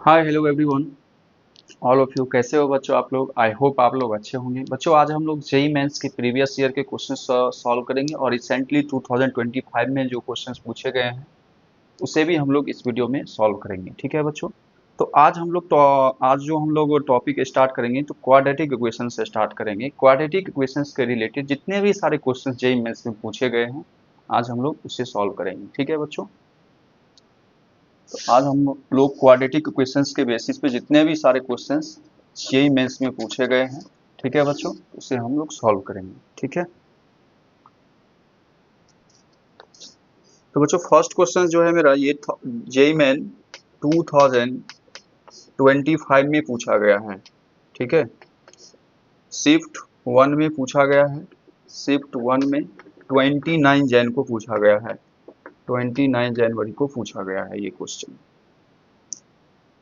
Hi hello everyone, all of you कैसे हो बच्चों। आप लोग, आई होप आप लोग अच्छे होंगे। बच्चों आज हम लोग जेई मेंस के प्रीवियस ईयर के क्वेश्चंस सॉल्व करेंगे और रिसेंटली 2025 में जो क्वेश्चंस पूछे गए हैं उसे भी हम लोग इस वीडियो में सॉल्व करेंगे। ठीक है बच्चों। तो आज जो हम लोग टॉपिक स्टार्ट करेंगे तो क्वाड्रेटिक इक्वेशन से स्टार्ट करेंगे। क्वाड्रेटिक इक्वेशंस के रिलेटेड जितने भी सारे क्वेश्चंस जेई मेंस में पूछे गए हैं आज हम लोग उसे सॉल्व करेंगे। ठीक है बच्चों। तो आज हम लोग क्वाड्रेटिक इक्वेशंस के बेसिस पे जितने भी सारे क्वेश्चंस जेईई मेंस में पूछे गए हैं, ठीक है बच्चों, उसे हम लोग सॉल्व करेंगे। ठीक है। तो बच्चों फर्स्ट क्वेश्चन जो है मेरा ये जेईई मेन 2025 में पूछा गया है। ठीक है। शिफ्ट वन में पूछा गया है। शिफ्ट वन में 29 जैन को पूछा गया है। 29 जनवरी को पूछा गया है ये क्वेश्चन।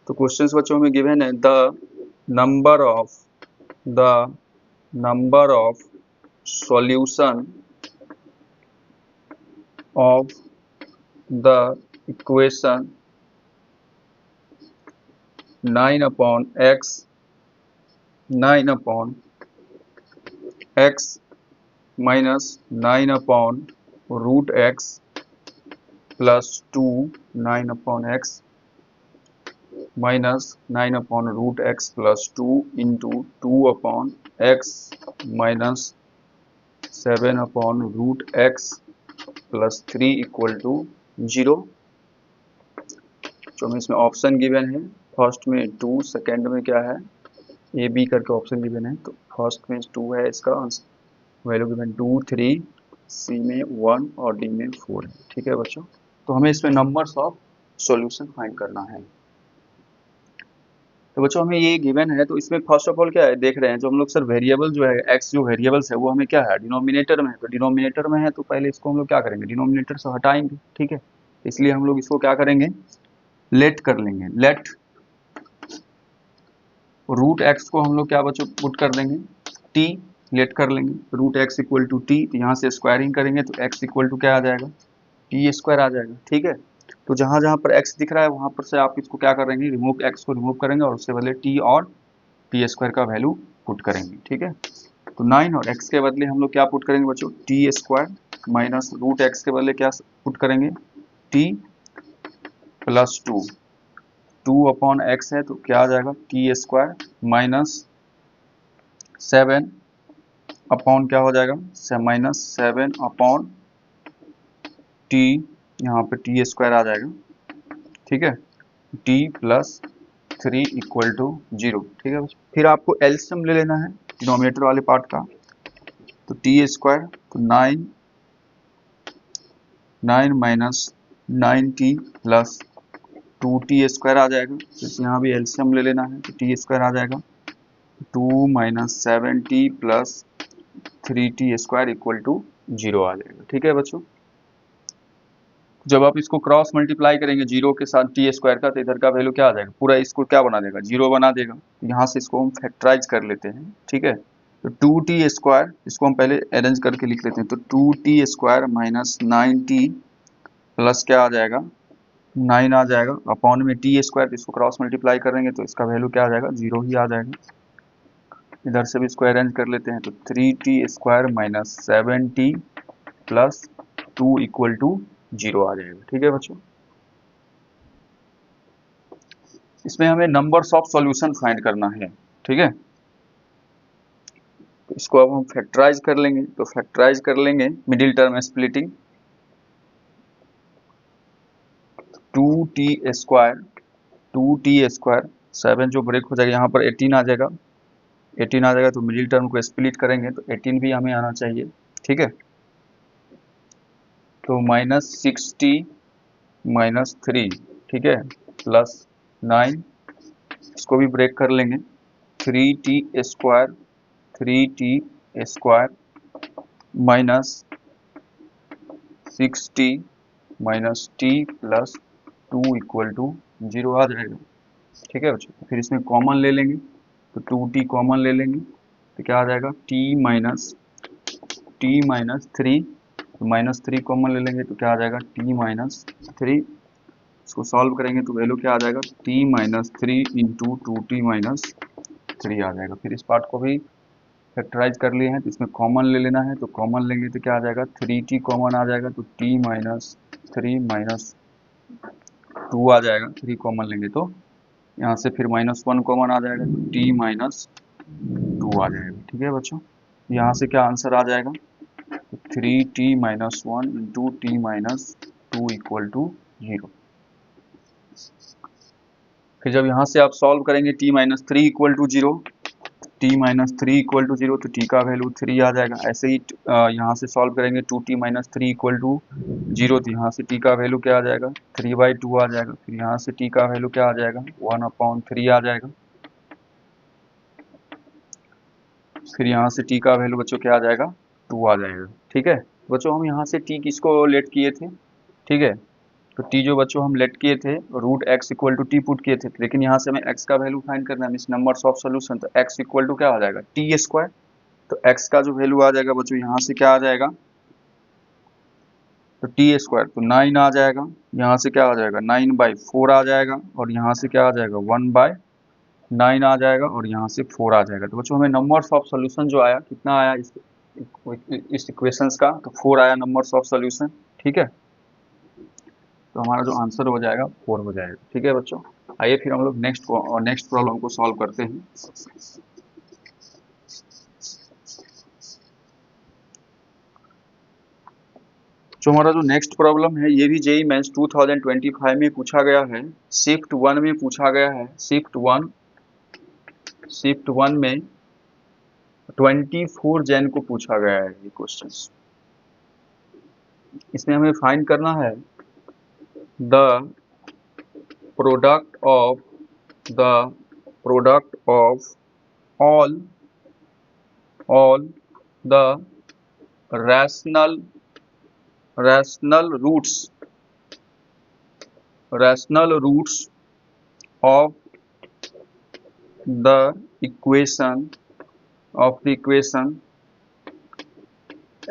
तो क्वेश्चंस बच्चों में गिवन है number of the number of solution of the equation 9 upon x 9 upon x minus 9 upon root x plus 2 9 upon x minus 9 upon root x plus 2 into 2 upon x minus 7 upon root x plus 3 equal to 0। जो हमें इसमें option given है, first में 2, second में क्या है A B करके option given है। तो फर्स्ट में 2 है, इसका वैल्यू गिवन 2 3, सी में 1 और डी में 4 है। ठीक है बच्चों। तो हमें इसमें नंबर्स ऑफ सॉल्यूशन फाइंड करना है। तो बच्चों हमें ये गिवन है, तो इसमें फर्स्ट ऑफ ऑल क्या है देख रहे हैं, जो हम लोग सर वेरिएबल जो है एक्स जो वेरिएबल्स है वो हमें क्या है डिनोमिनेटर में है। तो डिनोमिनेटर में है तो पहले इसको हम लोग क्या करेंगे, डिनोमिनेटर से हटाएंगे। ठीक है। इसलिए हम लोग इसको क्या करेंगे, लेट कर लेंगे। लेट रूट एक्स को हम लोग क्या बच्चों पुट कर देंगे टी, लेट कर लेंगे root X equal to T. तो यहाँ से स्क्वायरिंग करेंगे तो एक्स इक्वल टू क्या आ जाएगा, टी स्क्वायर आ जाएगा। ठीक है। तो जहां जहां पर एक्स दिख रहा है वहां पर से आप इसको क्या करेंगे, रिमूव एक्स को रिमूव करेंगे और उसके बदले टी और टी स्क्वायर का वैल्यू पुट करेंगे। ठीक है। तो 9 और एक्स के बदले हम लोग क्या पुट करेंगे बच्चों, T square minus root X के बदले क्या पुट करेंगे, टी प्लस 2। 2 अपॉन एक्स है तो क्या आ जाएगा, टी स्क्वायर माइनस 7 अपॉन क्या हो जाएगा, माइनस 7 अपॉन टी, यहाँ पे टी स्क्वायर आ जाएगा। ठीक है। T plus 3 equal to 0। ठीक है। फिर आपको एलसीएम ले लेना है डिनोमिनेटर वाले पार्ट का। तो टी स्क्वायर तो 9 minus 9t plus 2t square आ जाएगा। तो यहाँ भी एलसीएम ले लेना है तो टी स्क्वायर आ जाएगा 2 minus 7t plus 3t square equal to 0 आ जाएगा। ठीक है बच्चों। जब आप इसको क्रॉस मल्टीप्लाई करेंगे जीरो के साथ टी स्क्वायर का तो इधर का वैल्यू क्या आ जाएगा, पूरा इसको क्या बना देगा, जीरो बना देगा। यहाँ से इसको हम फैक्टराइज कर लेते हैं। ठीक है। तो 2t स्क्वायर इसको हम पहले अरेंज करके लिख लेते हैं। तो 2t square minus 9t plus क्या आ जाएगा, 9 आ जाएगा अपॉन में टी स्क्वायर, इसको क्रॉस मल्टीप्लाई करेंगे तो इसका वैल्यू क्या आ जाएगा, 0 ही आ जाएगा। इधर से भी इसको अरेंज कर लेते हैं। तो 3t square minus 7t plus 2 equal to 0 आ जाएगा। ठीक है बच्चों। इसमें हमें नंबर्स ऑफ सॉल्यूशन फाइंड करना है। ठीक है। तो इसको अब हम फैक्टराइज कर लेंगे। तो फैक्टराइज कर लेंगे middle term splitting, 2t square 2t square 7 जो ब्रेक हो जाएगा यहाँ पर 18 आ जाएगा। 18 आ जाएगा तो मिडिल टर्म को स्प्लिट करेंगे तो 18 भी हमें आना चाहिए। ठीक है। तो माइनस 60 माइनस 3, ठीक है, प्लस 9, इसको भी ब्रेक कर लेंगे। 3t square 3t square minus 6t minus t plus 2 equal to 0 आ जाएगा। ठीक है बच्चों। फिर इसमें कॉमन ले लेंगे तो 2t कॉमन ले लेंगे तो क्या आ जाएगा, t माइनस 3, तो माइनस 3 कॉमन ले लेंगे तो क्या आ जाएगा, t माइनस 3 इसको सॉल्व करेंगे तो वैल्यू क्या आ जाएगा, t minus 3 into 2t minus 3 आ जाएगा। फिर इस पार्ट को भी फैक्टराइज कर लिए हैं तो इसमें कॉमन ले लेना है, तो कॉमन लेंगे तो क्या आ जाएगा, 3t कॉमन आ जाएगा तो t माइनस 3 माइनस 2 आ जाएगा। 3 कॉमन लेंगे तो यहाँ से फिर -1 कॉमन आ जाएगा तो t माइनस 2 आ जाएगा। ठीक है बच्चों, यहाँ से क्या आंसर आ जाएगा, तो 3t minus 1 into t minus 2 equal to 0। फिर जब यहाँ से आप सॉल्व करेंगे t minus 3 equal to 0, t minus 3 equal to 0 तो t का वैल्यू 3 आ जाएगा। ऐसे ही यहाँ से सॉल्व करेंगे 2t माइनस 3 इक्वल टू 0 तो यहाँ से t का वैल्यू क्या आ जाएगा, 3/2 आ जाएगा। फिर यहाँ से t का वैल्यू क्या आ जाएगा, 1/3 आ जाएगा। फिर यहाँ से t का वैल्यू बच्चों क्या आ जाएगा, 2 आ जाएगा। ठीक है बच्चों, हम यहाँ से t किसको लेट किए थे, ठीक है, तो t जो बच्चों हम लेट किए थे root x equal to t put किए थे, लेकिन यहाँ से हमें x का वैल्यू फाइंड करना है, मीन्स नंबर्स ऑफ सोल्यूशन, तो x इक्वल टू क्या आ जाएगा, टी स्क्वायर। तो x का जो वैल्यू आ जाएगा बच्चों यहाँ से क्या आ जाएगा, तो टी स्क्वायर तो 9 आ जाएगा। यहाँ से क्या आ जाएगा, 9/4 आ जाएगा, और यहाँ से क्या आ जाएगा, 1/9 आ जाएगा, और यहाँ से 4 आ जाएगा। तो बच्चों हमें नंबर्स ऑफ सोल्यूशन जो आया कितना आया इस इक्वेशंस का, तो 4 आया नंबर्स ऑफ सोल्यूशन। ठीक है, तो हमारा जो आंसर हो जाएगा 4 हो जाएगा। ठीक है बच्चों, आइए फिर हम लोग नेक्स्ट प्रॉब्लम को सॉल्व करते हैं। जो हमारा जो नेक्स्ट प्रॉब्लम है ये भी जेईई मेंस 2025 में पूछा गया है, शिफ्ट 1 में पूछा गया है। शिफ्ट 1 में 24 जैन को पूछा गया है ये क्वेश्चन। इसमें हमें फाइंड करना है the product of all the rational roots of the equation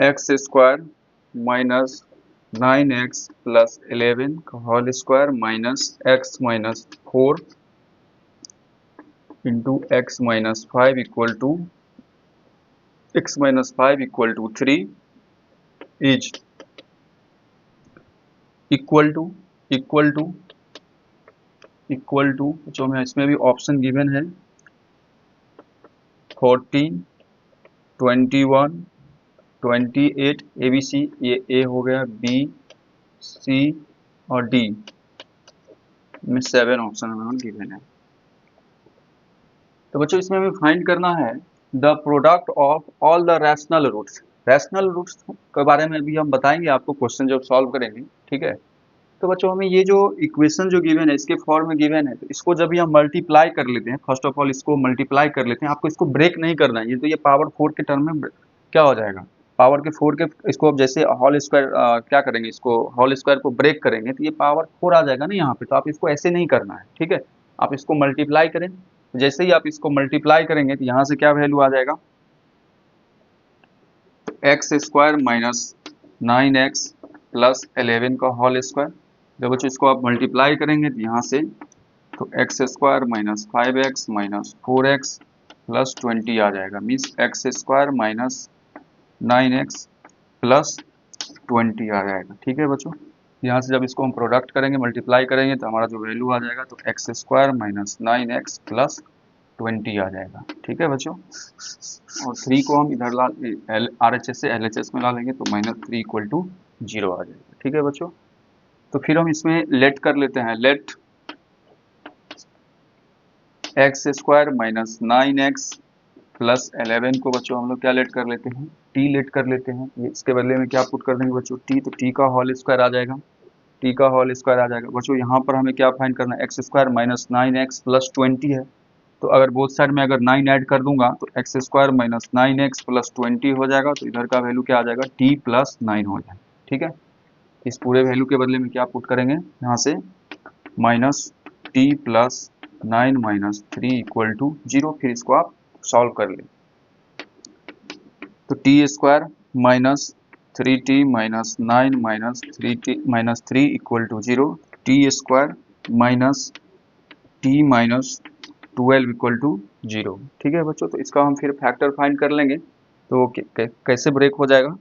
x square minus 9x plus 11 का whole square minus x minus 4 into x minus 5 equal to 3 is equal to जो हमें इसमें भी ऑप्शन गिवन है 14, 21, 28 ABC, ये A हो गया, B, C और D में 7 ऑप्शन हमें गिवन है। तो बच्चों इसमें हमें फाइंड करना है the product of all the rational roots. Rational roots के बारे में भी हम बताएंगे आपको क्वेश्चन जब सॉल्व करेंगे। ठीक है, तो बच्चों हमें ये जो इक्वेशन जो गिवन है इसके फॉर्म में गिवन है, तो इसको जब भी हम मल्टीप्लाई कर लेते हैं, फर्स्ट ऑफ ऑल इसको मल्टीप्लाई कर लेते हैं, आपको इसको ब्रेक नहीं करना है, ये तो ये पावर 4 के टर्म में क्या हो जाएगा, पावर के 4 के, इसको अब जैसे होल स्क्वायर क्या करेंगे, इसको होल स्क्वायर को ब्रेक करेंगे तो ये पावर 4 आ जाएगा ना यहाँ पे, तो आप इसको ऐसे नहीं करना है। ठीक है, आप इसको मल्टीप्लाई करें, जैसे ही आप इसको मल्टीप्लाई करेंगे तो यहाँ से क्या वैल्यू आ जाएगा, x square minus 9x plus 11 का होल स्क्वायर। जब बच्चों इसको आप मल्टीप्लाई करेंगे तो यहाँ से तो x square minus 5x minus 4x plus 20 आ जाएगा, means x square minus 9x plus 20 आ जाएगा। ठीक है बच्चों, यहाँ से जब इसको हम प्रोडक्ट करेंगे, मल्टीप्लाई करेंगे तो हमारा जो वैल्यू आ जाएगा तो x square minus 9x plus 20 आ जाएगा। ठीक है बच्चों, और 3 को हम इधर ला RHS से LHS में ला लेंगे तो -3 इक्वल टू 0 आ जाएगा। ठीक है बच्चों, तो फिर हम इसमें लेट कर लेते हैं, let x square minus 9x plus 11 को बच्चों हम लोग क्या लेट कर लेते हैं, t लेट कर लेते हैं। ये इसके बदले में क्या पुट कर देंगे बच्चों, t, तो t का होल स्क्वायर आ जाएगा, t का होल स्क्वायर आ जाएगा। बच्चों यहाँ पर हमें क्या फाइंड करना है, x square minus 9x plus 20 है, तो अगर बोथ साइड में अगर 9 ऐड कर दूंगा तो x square minus 9x plus 20 हो जाएगा, तो इधर का वैल्यू क्या आ जाएगा, t प्लस 9 हो जाएगा। ठीक है, इस पूरे वैल्यू के बदले में क्या पुट करेंगे यहाँ से minus t plus 9 minus 3 equal to 0। फिर इसको आप सॉल्व कर लें तो t square minus 3t minus 9 minus 3t minus 3 equal to 0, t square minus t minus 12 equal to 0। ठीक है बच्चों, तो इसका हम फिर फैक्टर फाइंड कर लेंगे। तो कैसे ब्रेक हो जाएगा,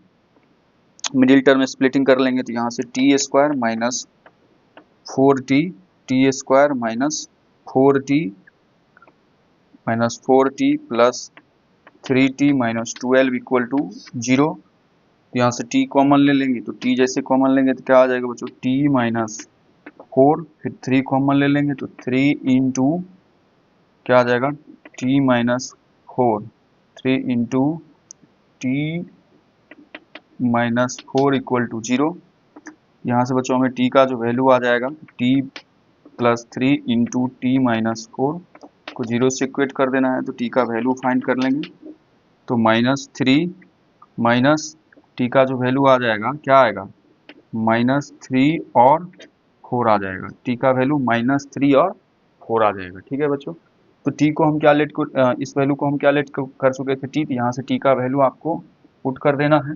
मिडिल टर्म में स्प्लिटिंग कर लेंगे। तो यहाँ से t square minus 4t, t square minus 4t plus 3t minus 12 equal to 0। तो यहाँ से t कॉमन ले लेंगे, तो t जैसे कॉमन लेंगे तो क्या आ जाएगा बच्चों, t माइनस 4, फिर 3 कॉमन ले लेंगे तो 3 इंटू क्या आ जाएगा, t minus 4, 3 into t minus 4 equal to 0। यहाँ से बच्चों हमें t का जो वैल्यू आ जाएगा, t plus 3 into t minus 4 को 0 से इक्वेट कर देना है। तो t का वैल्यू फाइंड कर लेंगे। तो माइनस 3 माइनस टी का जो वैल्यू आ जाएगा क्या आएगा, माइनस 3 और 4 आ जाएगा। टी का वैल्यू माइनस 3 और 4 आ जाएगा। ठीक है बच्चों, तो टी को हम क्या इस वैल्यू को हम क्या लेट कर चुके थे टी, तो यहाँ से टी का वैल्यू आपको पुट कर देना है।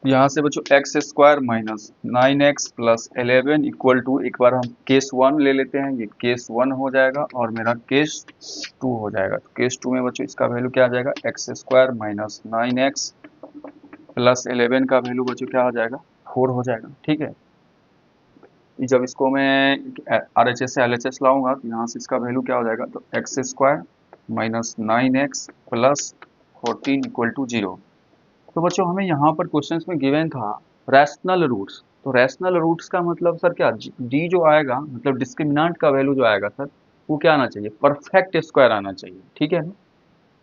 यहाँ से बच्चों x square minus 9x plus 11 equal to, एक बार हम केस 1 ले लेते हैं, ये केस 1 हो जाएगा और मेरा केस 2 हो जाएगा। तो केस 2 में बच्चों इसका वैल्यू क्या आ जाएगा, x square minus 9x plus 11 का वैल्यू बच्चों क्या हो जाएगा, 4 हो जाएगा। ठीक है, जब इसको मैं RHS से LHS लाऊंगा तो यहाँ से इसका वैल्यू क्या हो जाएगा, तो x square minus 9x plus 14 equal to 0। तो बच्चों हमें यहाँ पर क्वेश्चंस में गिवन था रैशनल रूट्स। तो रैशनल रूट्स का मतलब सर क्या, डी जो आएगा मतलब डिस्क्रिमिनेंट का वैल्यू जो आएगा सर वो क्या आना चाहिए, परफेक्ट स्क्वायर आना चाहिए। ठीक है ना,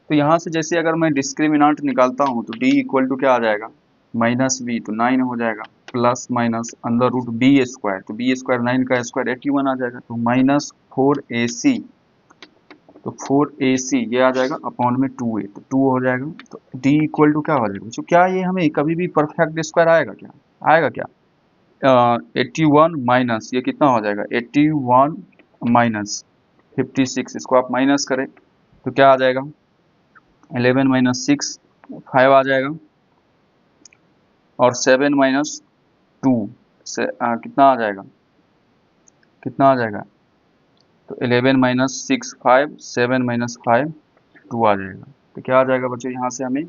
तो यहाँ से जैसे अगर मैं डिस्क्रिमिनेंट निकालता हूँ तो डी इक्वल टू क्या आ जाएगा, माइनस बी, तो 9 हो जाएगा, plus minus under root b square, तो बी स्क्वायर 9 का स्क्वायर 81 आ जाएगा, तो माइनस 4ac, तो 4ac ये आ जाएगा अपॉन में 2a, तो 2 हो जाएगा। तो d इक्वल टू क्या हो जाएगा, तो क्या ये हमें कभी भी परफेक्ट स्क्वायर आएगा क्या, आएगा क्या, 81 माइनस ये कितना हो जाएगा, 81 माइनस 56, इसको आप माइनस करें तो क्या आ जाएगा, 11 माइनस 6 5 आ जाएगा, और 7 माइनस 2 से कितना आ जाएगा, कितना आ जाएगा, तो 11 माइनस 6 5, 7 माइनस 5 2 आ जाएगा। तो क्या आ जाएगा बच्चों, यहाँ से हमें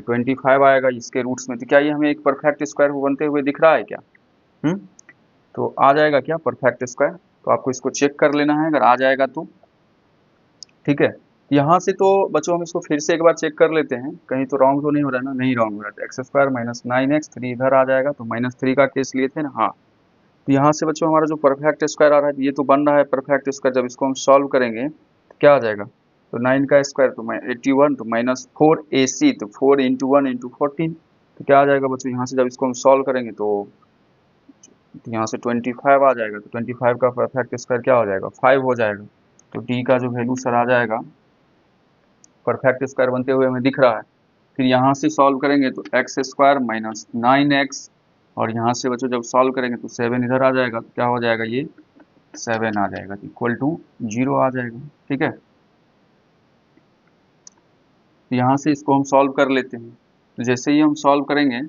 25 आएगा इसके रूट्स में। तो क्या ये हमें एक परफेक्ट स्क्वायर बनते हुए दिख रहा है क्या, तो आ जाएगा क्या परफेक्ट स्क्वायर। तो आपको इसको चेक कर लेना है, अगर आ जाएगा तो ठीक है। यहाँ से तो बच्चों हम इसको फिर से एक बार चेक कर लेते हैं, कहीं तो रॉन्ग तो नहीं हो रहा है ना, नहीं रॉन्ग हो रहा है। तो एक्स स्क्वायर माइनस 9x, 3 इधर आ जाएगा, तो माइनस 3 का केस लिए थे ना, हाँ। तो यहाँ से बच्चों हमारा जो परफेक्ट स्क्वायर आ रहा है ये तो बन रहा है परफेक्ट स्क्वायर, जब इसको हम सॉल्व करेंगे तो क्या आ जाएगा, तो 9 का स्क्वायर तो 81, तो माइनस 4ac, तो 4 इंटू 1 इंटू 14, तो क्या आ जाएगा बच्चों, यहाँ से जब इसको हम सॉल्व करेंगे तो यहाँ से 25 आ जाएगा, तो 25 का परफेक्ट स्क्वायर क्या हो जाएगा, 5 हो जाएगा। तो डी का जो वैल्यू सर आ जाएगा परफेक्ट स्क्वायर बनते हुए हमें दिख रहा है। फिर यहाँ से सॉल्व करेंगे तो एक्स स्क्वायर माइनस 9x, और यहाँ से बच्चों जब सॉल्व करेंगे तो 7 इधर आ जाएगा, तो क्या हो जाएगा, ये 7 आ जाएगा, इक्वल टू 0 आ जाएगा। ठीक है, तो यहाँ से इसको हम सॉल्व कर लेते हैं। तो जैसे ही हम सॉल्व करेंगे,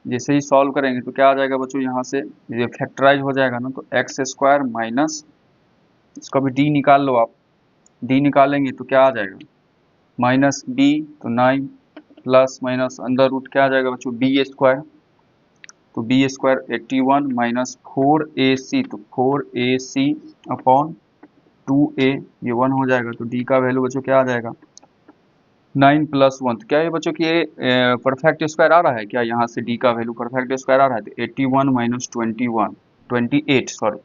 जैसे ही सॉल्व करेंगे तो क्या आ जाएगा बच्चों, यहाँ से ये फैक्टराइज हो जाएगा ना, तो एक्स स्क्वायर माइनस, इसका भी डी निकाल लो आप, डी निकालेंगे तो क्या आ जाएगा, माइनस बी, तो 9 प्लस माइनस अंडर रूट क्या आ जाएगा बच्चों, बी स्क्वायर, तो बी स्क्वायर 81 माइनस 4ac, तो 4ac अपॉन 2a, ये 1 हो जाएगा। तो d का वैल्यू बच्चों क्या आ जाएगा, 9 प्लस 1, तो क्या ये बच्चों की ये परफेक्ट स्क्वायर आ रहा है क्या, यहाँ से d का वैल्यू परफेक्ट स्क्वायर आ रहा है, तो 81 माइनस 28 सॉरी,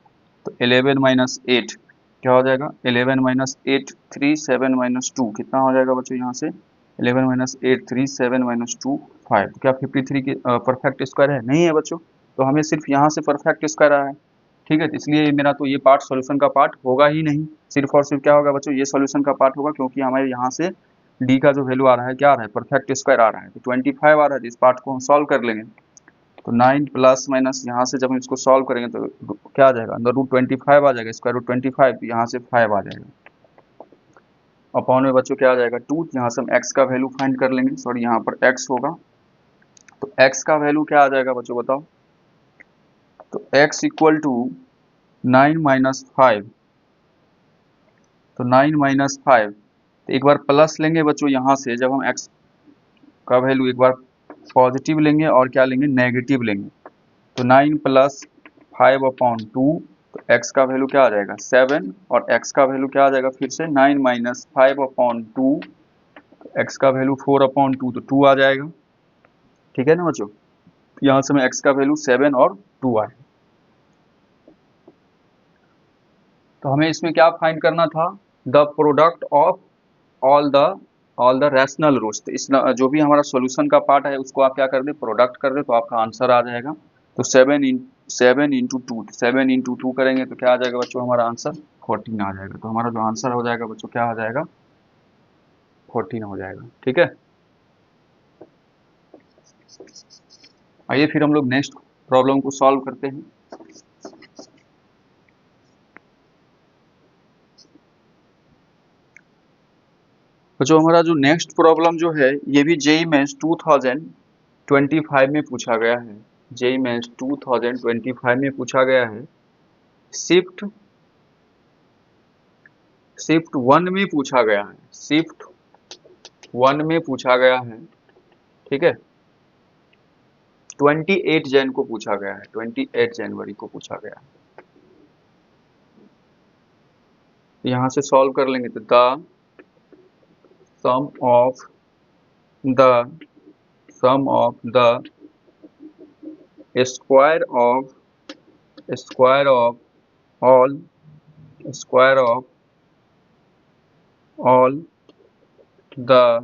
तो 11 माइनस 8 क्या हो जाएगा, 11 माइनस 8 3 7 माइनस 2 कितना हो जाएगा बच्चों, यहाँ से 11 माइनस 8 3 7 माइनस 2 5, तो क्या 53 के परफेक्ट स्क्वायर है, नहीं है बच्चों। तो हमें सिर्फ यहाँ से परफेक्ट स्क्वायर आया है। ठीक है, तो इसलिए मेरा तो ये पार्ट सॉल्यूशन का पार्ट होगा ही नहीं, सिर्फ और सिर्फ क्या होगा बच्चों, ये सॉल्यूशन का पार्ट होगा, क्योंकि हमारे यहाँ से डी का जो वैल्यू आ रहा है क्या आ रहा है, परफेक्ट स्क्वायर आ रहा है, तो 25 आ रहा है, तो इस पार्ट को हम सॉल्व कर लेंगे। तो 9 प्लस माइनस यहाँ से जब हम इसको सॉल्व करेंगे तो क्या आ जाएगा, अंदर रूट 25 आ जाएगा, स्क्वायर रूट 25, तो यहाँ से 5 आ जाएगा। अपॉन में बच्चों क्या आ जाएगा 2, यहाँ से हम x का वैल्यू फाइंड कर लेंगे, सॉरी यहाँ पर x होगा, तो x का वैल्यू क्या आ जाएगा बच्चों बताओ, तो x इक्वल टू 9 माइनस 5, तो 9 माइनस 5, तो एक बार प्लस लेंगे बच्चों यहाँ से, जब हम x का वैल्यू एक बार पॉजिटिव लेंगे और क्या लेंगे नेगेटिव लेंगे, तो 9 प्लस 5 अपॉन 2, तो x का वैल्यू क्या आ जाएगा 7, और x का वैल्यू क्या आ जाएगा फिर से 9 माइनस 5 अपॉन 2, x का वैल्यू 4 अपॉन 2, तो 2 आ जाएगा, ठीक है ना बच्चों। यहाँ से हमें x का वैल्यू 7 और 2 आए। तो हमें इसमें क्या फाइंड करना था, the product of all the rational roots. तो इस जो भी हमारा सॉल्यूशन का पार्ट है उसको आप क्या कर दे प्रोडक्ट कर दे, तो आपका आंसर आ जाएगा। तो 7 इंटू 2, 7 इंटू 2 करेंगे तो क्या आ जाएगा बच्चों हमारा आंसर 14 आ जाएगा। तो हमारा जो आंसर हो जाएगा बच्चों क्या आ जाएगा 14 हो जाएगा, ठीक है। आइए फिर हम लोग नेक्स्ट प्रॉब्लम को सॉल्व करते हैं। तो जो हमारा जो नेक्स्ट प्रॉब्लम जो है ये भी जेईई मेंस 2025 में पूछा गया है। जेईई मेंस 2025 में पूछा गया है। शिफ्ट 1 में पूछा गया है, शिफ्ट 1 में पूछा गया है, ठीक है। 28 जैन को पूछा गया है, 28 जनवरी को पूछा गया है। यहां से सॉल्व कर लेंगे तो the sum of the square of all the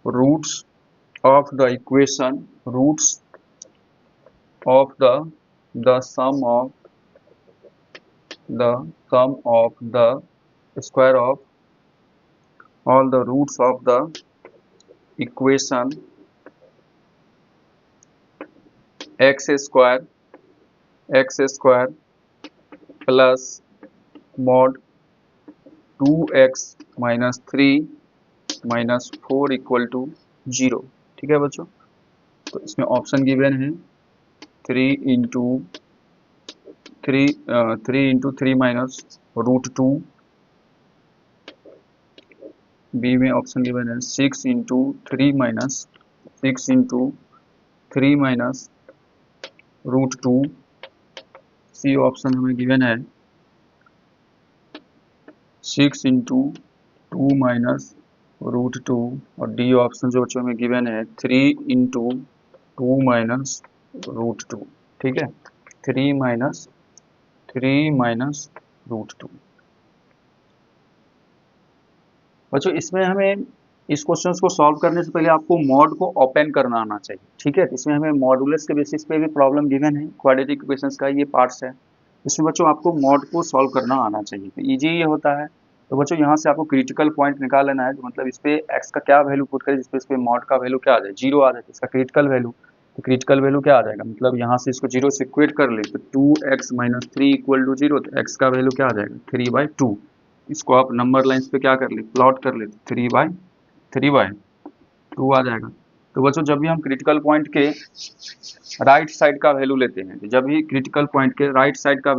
roots of the equation, roots of the sum of the square of all the roots of the equation x square plus mod 2x minus 3 minus 4 equal to 0, ठीक है बच्चों। तो इसमें option given है 3 into 3 minus √2, B में option given है 6 into 3 minus √2, C option हमें given है 6 इंटू 2 माइनस √2, और डी ऑप्शन जो बच्चों में गिवन है 3 इंटू 2 माइनस √2, ठीक है। 3 माइनस √2। बच्चों इसमें हमें इस क्वेश्चन को सॉल्व करने से पहले आपको मॉड को ओपन करना आना चाहिए, ठीक है। इसमें हमें मॉडुलस के बेसिस पे भी प्रॉब्लम गिवन है, क्वाड्रेटिक इक्वेशंस का ये पार्ट्स है। इसमें बच्चों आपको मॉड को सॉल्व करना आना चाहिए, तो ईजी ये होता है। तो बच्चों यहाँ से आपको क्रिटिकल पॉइंट निकाल लेना है, तो मतलब इस पे एक्स का क्या वैल्यू पुट करें जिसपे इस पे मॉड का वैल्यू क्या आ जाए 0 आ जाए, इसका क्रिटिकल वैल्यू। तो क्रिटिकल वैल्यू क्या आ जाएगा, मतलब यहाँ से इसको 0 से इक्वेट कर ले तो 2x माइनस 3 इक्वल टू 0, तो x का वैल्यू क्या आ जाएगा 3/2। इसको आप नंबर लाइन्स पे क्या कर ले प्लॉट कर ले, 3/2 आ जाएगा। तो बच्चों जब भी हम क्रिटिकल पॉइंट के राइट साइड का वैल्यू लेते हैं, तो जब भी क्रिटिकल पॉइंट के राइट साइड का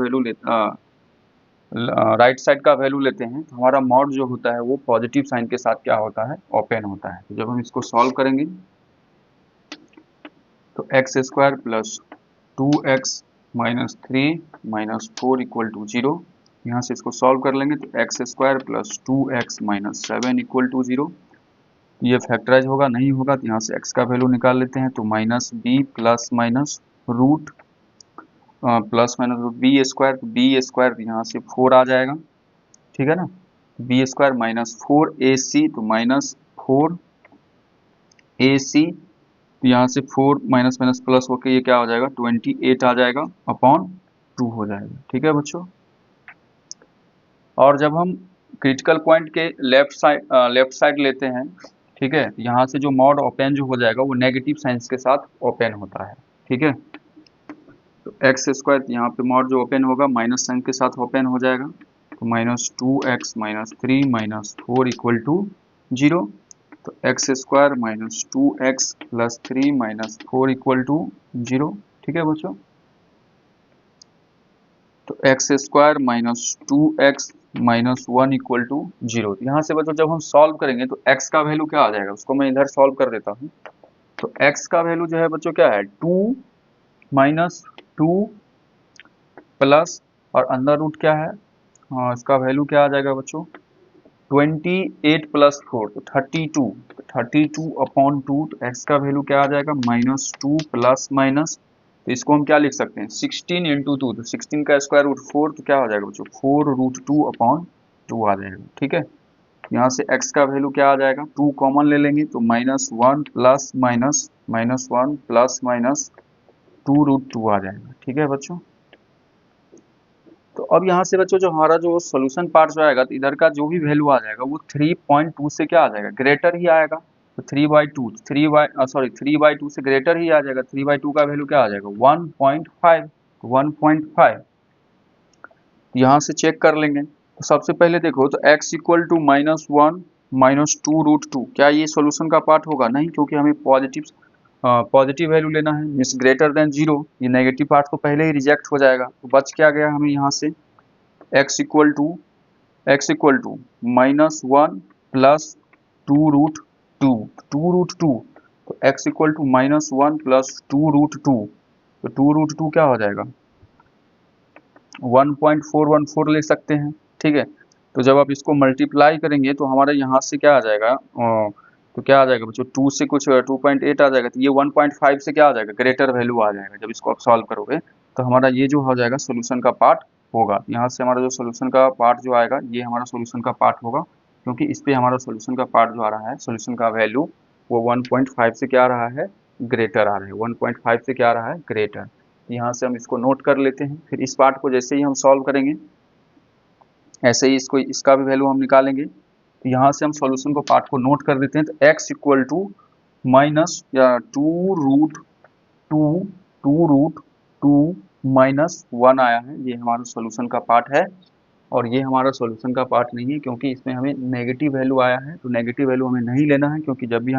वैल्यू लेते हैं तो हमारा मॉड जो होता है वो पॉजिटिव साइन के साथ क्या होता है ओपन होता है। तो जब हम इसको सॉल्व करेंगे तो x square plus 2x minus 3 minus 4 equal to 0, यहाँ से इसको सॉल्व कर लेंगे तो x square plus 2x minus 7 equal to 0, ये फैक्टराइज होगा नहीं होगा तो यहाँ से x का वैल्यू निकाल लेते हैं, तो minus b plus minus root b square, b square यहाँ से 4 आ जाएगा, ठीक है ना। बी स्क्वायर माइनस 4ac, तो माइनस 4ac, तो यहाँ से 4 माइनस माइनस प्लस होके ये क्या हो जाएगा 28 आ जाएगा अपॉन 2 हो जाएगा, ठीक है बच्चों। और जब हम क्रिटिकल पॉइंट के लेफ्ट साइड लेते हैं, ठीक है, यहाँ से जो मॉड ओपन जो हो जाएगा वो नेगेटिव साइंस के साथ ओपन होता है, ठीक है। तो एक्स स्क्वायर यहाँ पे मॉड जो ओपन होगा माइनस साइन के साथ ओपन हो जाएगा, तो -2x - 3 - 4 इक्वल टू 0। तो x square -2x + 3 - 4 equal to 0। ठीक है बच्चों, तो x square -2x - 1 equal to 0। यहाँ से बच्चों जब हम सॉल्व करेंगे तो x का वैल्यू क्या आ जाएगा, उसको मैं इधर सॉल्व कर देता हूँ। तो x का वैल्यू जो है बच्चों क्या है, 2 - 2 प्लस और अंदर रूट क्या है, हाँ इसका वैल्यू क्या आ जाएगा बच्चों, 28 + 4 तो 32। 32/2 तो x का वैल्यू क्या आ जाएगा, -2 प्लस माइनस, तो इसको हम क्या लिख सकते हैं, 16 × 2 तो 16 का स्क्वायर रूट 4 तो क्या हो जाएगा बच्चों, 4√2/2 आ जाएगा। ठीक है, यहाँ से x का वैल्यू क्या आ जाएगा, 2 कॉमन ले लेंगे तो -1 प्लस माइनस -1 प्लस माइनस 2√2 आ जाएगा। ठीक है बच्चों, तो अब यहाँ से बच्चों जो हमारा जो सोल्यूशन पार्ट जो आएगा, तो इधर का जो भी वैल्यू आ जाएगा वो 3.2 से क्या आ जाएगा, ग्रेटर ही आएगा। तो 3/2 3/2 से ग्रेटर ही आ जाएगा। 3/2 का वैल्यू क्या आ जाएगा, 1.5। 1.5 यहाँ से चेक कर लेंगे। तो सबसे पहले देखो, तो x इक्वल टू -1 - 2√2, क्या ये सोल्यूशन का पार्ट होगा, नहीं, क्योंकि हमें पॉजिटिव वैल्यू लेना है, मीन्स ग्रेटर देन 0। ये नेगेटिव पार्ट तो पहले ही रिजेक्ट हो जाएगा। तो बच क्या गया हमें यहाँ से, x इक्वल टू -1 प्लस 2√2। 2√2 तो x इक्वल टू -1 प्लस 2√2, तो 2√2 क्या हो जाएगा, 1.414 ले सकते हैं। ठीक है, तो जब आप इसको मल्टीप्लाई करेंगे तो हमारे यहाँ से क्या आ जाएगा, तो क्या आ जाएगा बच्चों, 2 से कुछ 2.8 आ जाएगा, तो ये 1.5 से क्या आ जाएगा, ग्रेटर वैल्यू आ जाएगा। जब इसको आप सॉल्व करोगे तो हमारा ये जो हो जाएगा सोल्यूशन का पार्ट होगा। यहाँ से हमारा जो सोल्यूशन का पार्ट जो आएगा, ये हमारा सोल्यूशन का पार्ट होगा, क्योंकि इस पर हमारा सोल्यूशन का पार्ट जो आ रहा है, सोल्यूशन का वैल्यू वो 1.5 से क्या आ रहा है, ग्रेटर आ रहा है। 1.5 से क्या आ रहा है, ग्रेटर। यहाँ से हम इसको नोट कर लेते हैं। फिर इस पार्ट को जैसे ही हम सॉल्व करेंगे, ऐसे ही इसका भी वैल्यू हम निकालेंगे। तो यहाँ से हम सॉल्यूशन को पार्ट को नोट कर देते हैं। तो x इक्वल टू माइनस या 2√2 -1 आया है। ये हमारा सॉल्यूशन का पार्ट है, और ये हमारा सॉल्यूशन का पार्ट नहीं है, क्योंकि इसमें हमें नेगेटिव वैल्यू आया है। तो नेगेटिव वैल्यू हमें नहीं लेना है, क्योंकि जब भी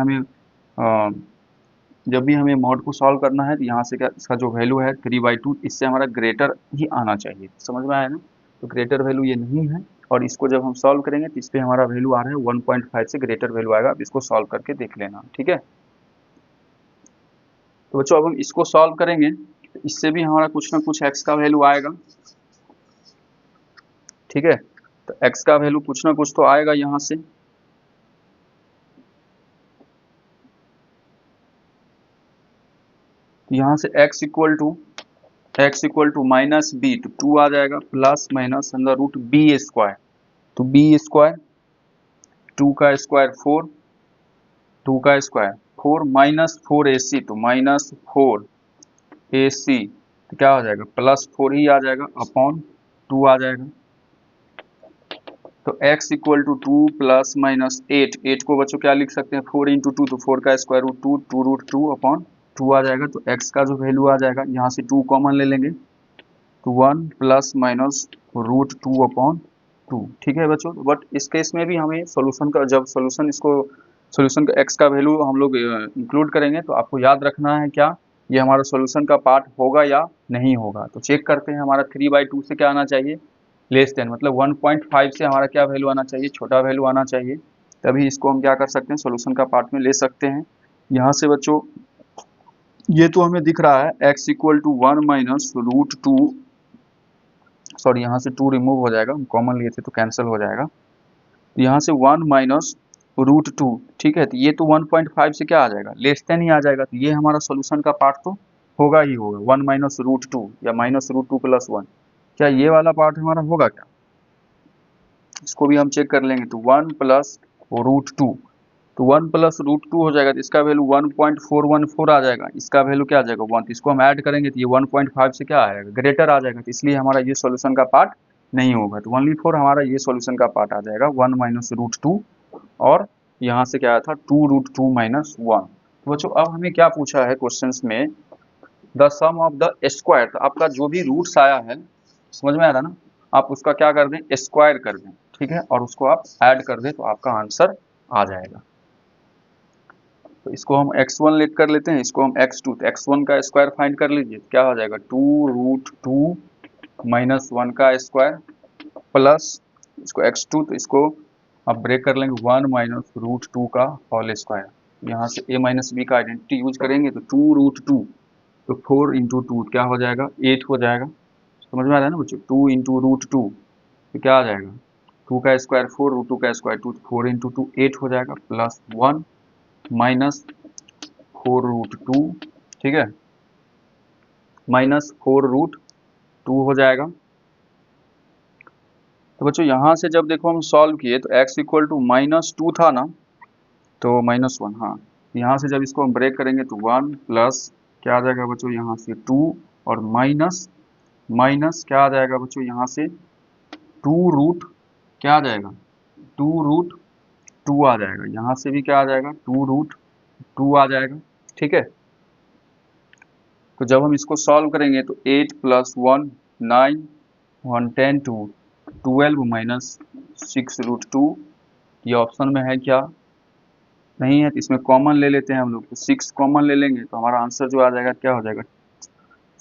हमें मॉड को सॉल्व करना है, तो यहाँ से क्या, इसका जो वैल्यू है 3/2, इससे हमारा ग्रेटर ही आना चाहिए। समझ में आया ना, तो ग्रेटर वैल्यू ये नहीं है, और इसको जब हम सॉल्व करेंगे तो इस पर हमारा वैल्यू आ रहा है 1.5 से ग्रेटर वैल्यू आएगा। अब इसको सॉल्व करके देख लेना। ठीक है, तो बच्चों अब हम इसको सॉल्व करेंगे, तो इससे भी हमारा कुछ ना कुछ x का वैल्यू आएगा। ठीक है, तो x का वैल्यू कुछ ना कुछ तो आएगा यहाँ से। यहाँ से x इक्वल टू -b, तो 2 आ जाएगा, प्लस माइनस अंदर रूट b स्क्वायर, तो b स्क्वायर 2 का स्क्वायर 4, 2 का स्क्वायर 4 -4ac, तो -4ac, तो क्या हो जाएगा, +4 ही आ जाएगा, अपॉन 2 आ जाएगा। तो x equal to 2 plus minus 8 को बच्चों क्या लिख सकते हैं, 4 × 2, तो 4 का स्क्वायर रूट 2, 2√2 अपॉन 2 आ जाएगा। तो x का जो वैल्यू आ जाएगा, यहाँ से 2 कॉमन ले लेंगे, तो 1 प्लस माइनस √2/2। ठीक है बच्चों, बट इस केस में भी हमें सॉल्यूशन का, जब सॉल्यूशन का x का वैल्यू हम लोग इंक्लूड करेंगे, तो आपको याद रखना है क्या, ये हमारा सॉल्यूशन का पार्ट होगा या नहीं होगा। तो चेक करते हैं, हमारा 3/2 से क्या आना चाहिए, लेस देन, मतलब 1.5 से हमारा क्या वैल्यू आना चाहिए, छोटा वैल्यू आना चाहिए। तभी इसको हम क्या कर सकते हैं, सॉल्यूशन का पार्ट में ले सकते हैं। यहाँ से बच्चों ये तो हमें दिख रहा है x equal to 1 minus √2, sorry यहाँ से 2 रिमूव हो जाएगा, हम कॉमन लिए थे तो कैंसिल हो जाएगा। यहाँ से 1 माइनस √2, ठीक है, तो ये तो 1.5 से क्या आ जाएगा, लेस देन ही आ जाएगा। तो ये हमारा सॉल्यूशन का पार्ट तो होगा ही होगा, 1 माइनस √2 या -√2 + 1, क्या ये वाला पार्ट हमारा होगा क्या, इसको भी हम चेक कर लेंगे। तो 1 प्लस √2, तो 1 प्लस √2 हो जाएगा, तो इसका वैल्यू 1.414 आ जाएगा, इसका वैल्यू क्या आ जाएगा 1, तो इसको हम ऐड करेंगे तो ये 1.5 से क्या आएगा, ग्रेटर आ जाएगा। तो इसलिए हमारा ये सॉल्यूशन का पार्ट नहीं होगा। तो ओनली फॉर हमारा ये सॉल्यूशन का पार्ट आ जाएगा 1 माइनस √2, और यहाँ से क्या आया था 2√2 - 1। तो बच्चों अब हमें क्या पूछा है क्वेश्चंस में, the sum of the square, तो आपका जो भी रूट्स आया है, समझ में आ रहा ना, आप उसका क्या कर दें, स्क्वायर कर दें, ठीक है, और उसको आप ऐड कर दें तो आपका आंसर आ जाएगा। तो इसको हम x1 लेट कर लेते हैं, इसको हम x2, तो x1 का स्क्वायर फाइंड कर लीजिए, तो क्या हो जाएगा 2√2 माइनस 1 का स्क्वायर प्लस इसको x2, तो इसको आप ब्रेक कर लेंगे 1 माइनस √2 का होल स्क्वायर। यहाँ से a माइनस बी का आइडेंटिटी यूज करेंगे तो 2√2, तो 4 इंटू 2 क्या हो जाएगा 8 हो जाएगा। समझ में आ रहा है ना बच्चों, 2 इंटू √2 तो क्या आ जाएगा 2 का स्क्वायर 4, √2 का स्क्वायर 2, 4 इंटू 2 8 हो जाएगा, प्लस 1 माइनस 4√2, ठीक है, माइनस 4√2 हो जाएगा। तो बच्चों यहाँ से जब देखो हम सॉल्व किए तो x इक्वल टू -2 था ना, तो -1, हाँ, यहाँ से जब इसको हम ब्रेक करेंगे तो 1 प्लस क्या आ जाएगा बच्चों यहाँ से 2 और माइनस माइनस क्या आ जाएगा बच्चों यहाँ से 2 क्या आ जाएगा 2√2 आ जाएगा, यहाँ से भी क्या आ जाएगा 2√2 आ जाएगा, ठीक है। तो जब हम इसको सॉल्व करेंगे तो 8 प्लस 1 9 1 10 2 12 माइनस 6√2, ये ऑप्शन में है क्या, नहीं है, तो इसमें कॉमन ले लेते हैं हम लोग, तो 6 कॉमन ले लेंगे तो हमारा आंसर जो आ जाएगा क्या हो जाएगा,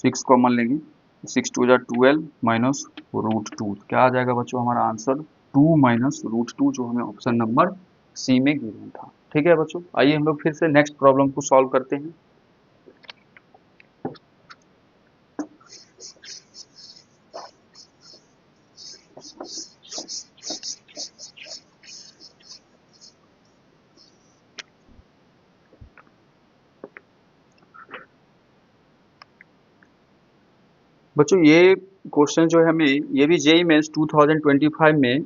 6 कॉमन लेंगे, 6 2 12 माइनस √2, क्या आ जाएगा बच्चों हमारा आंसर 2 माइनस √2, जो हमें ऑप्शन नंबर सी में गिवन था। ठीक है बच्चों, आइए हम लोग फिर से नेक्स्ट प्रॉब्लम को सॉल्व करते हैं। बच्चों ये क्वेश्चन जो है हमें, ये भी जेईई मेंस 2025 में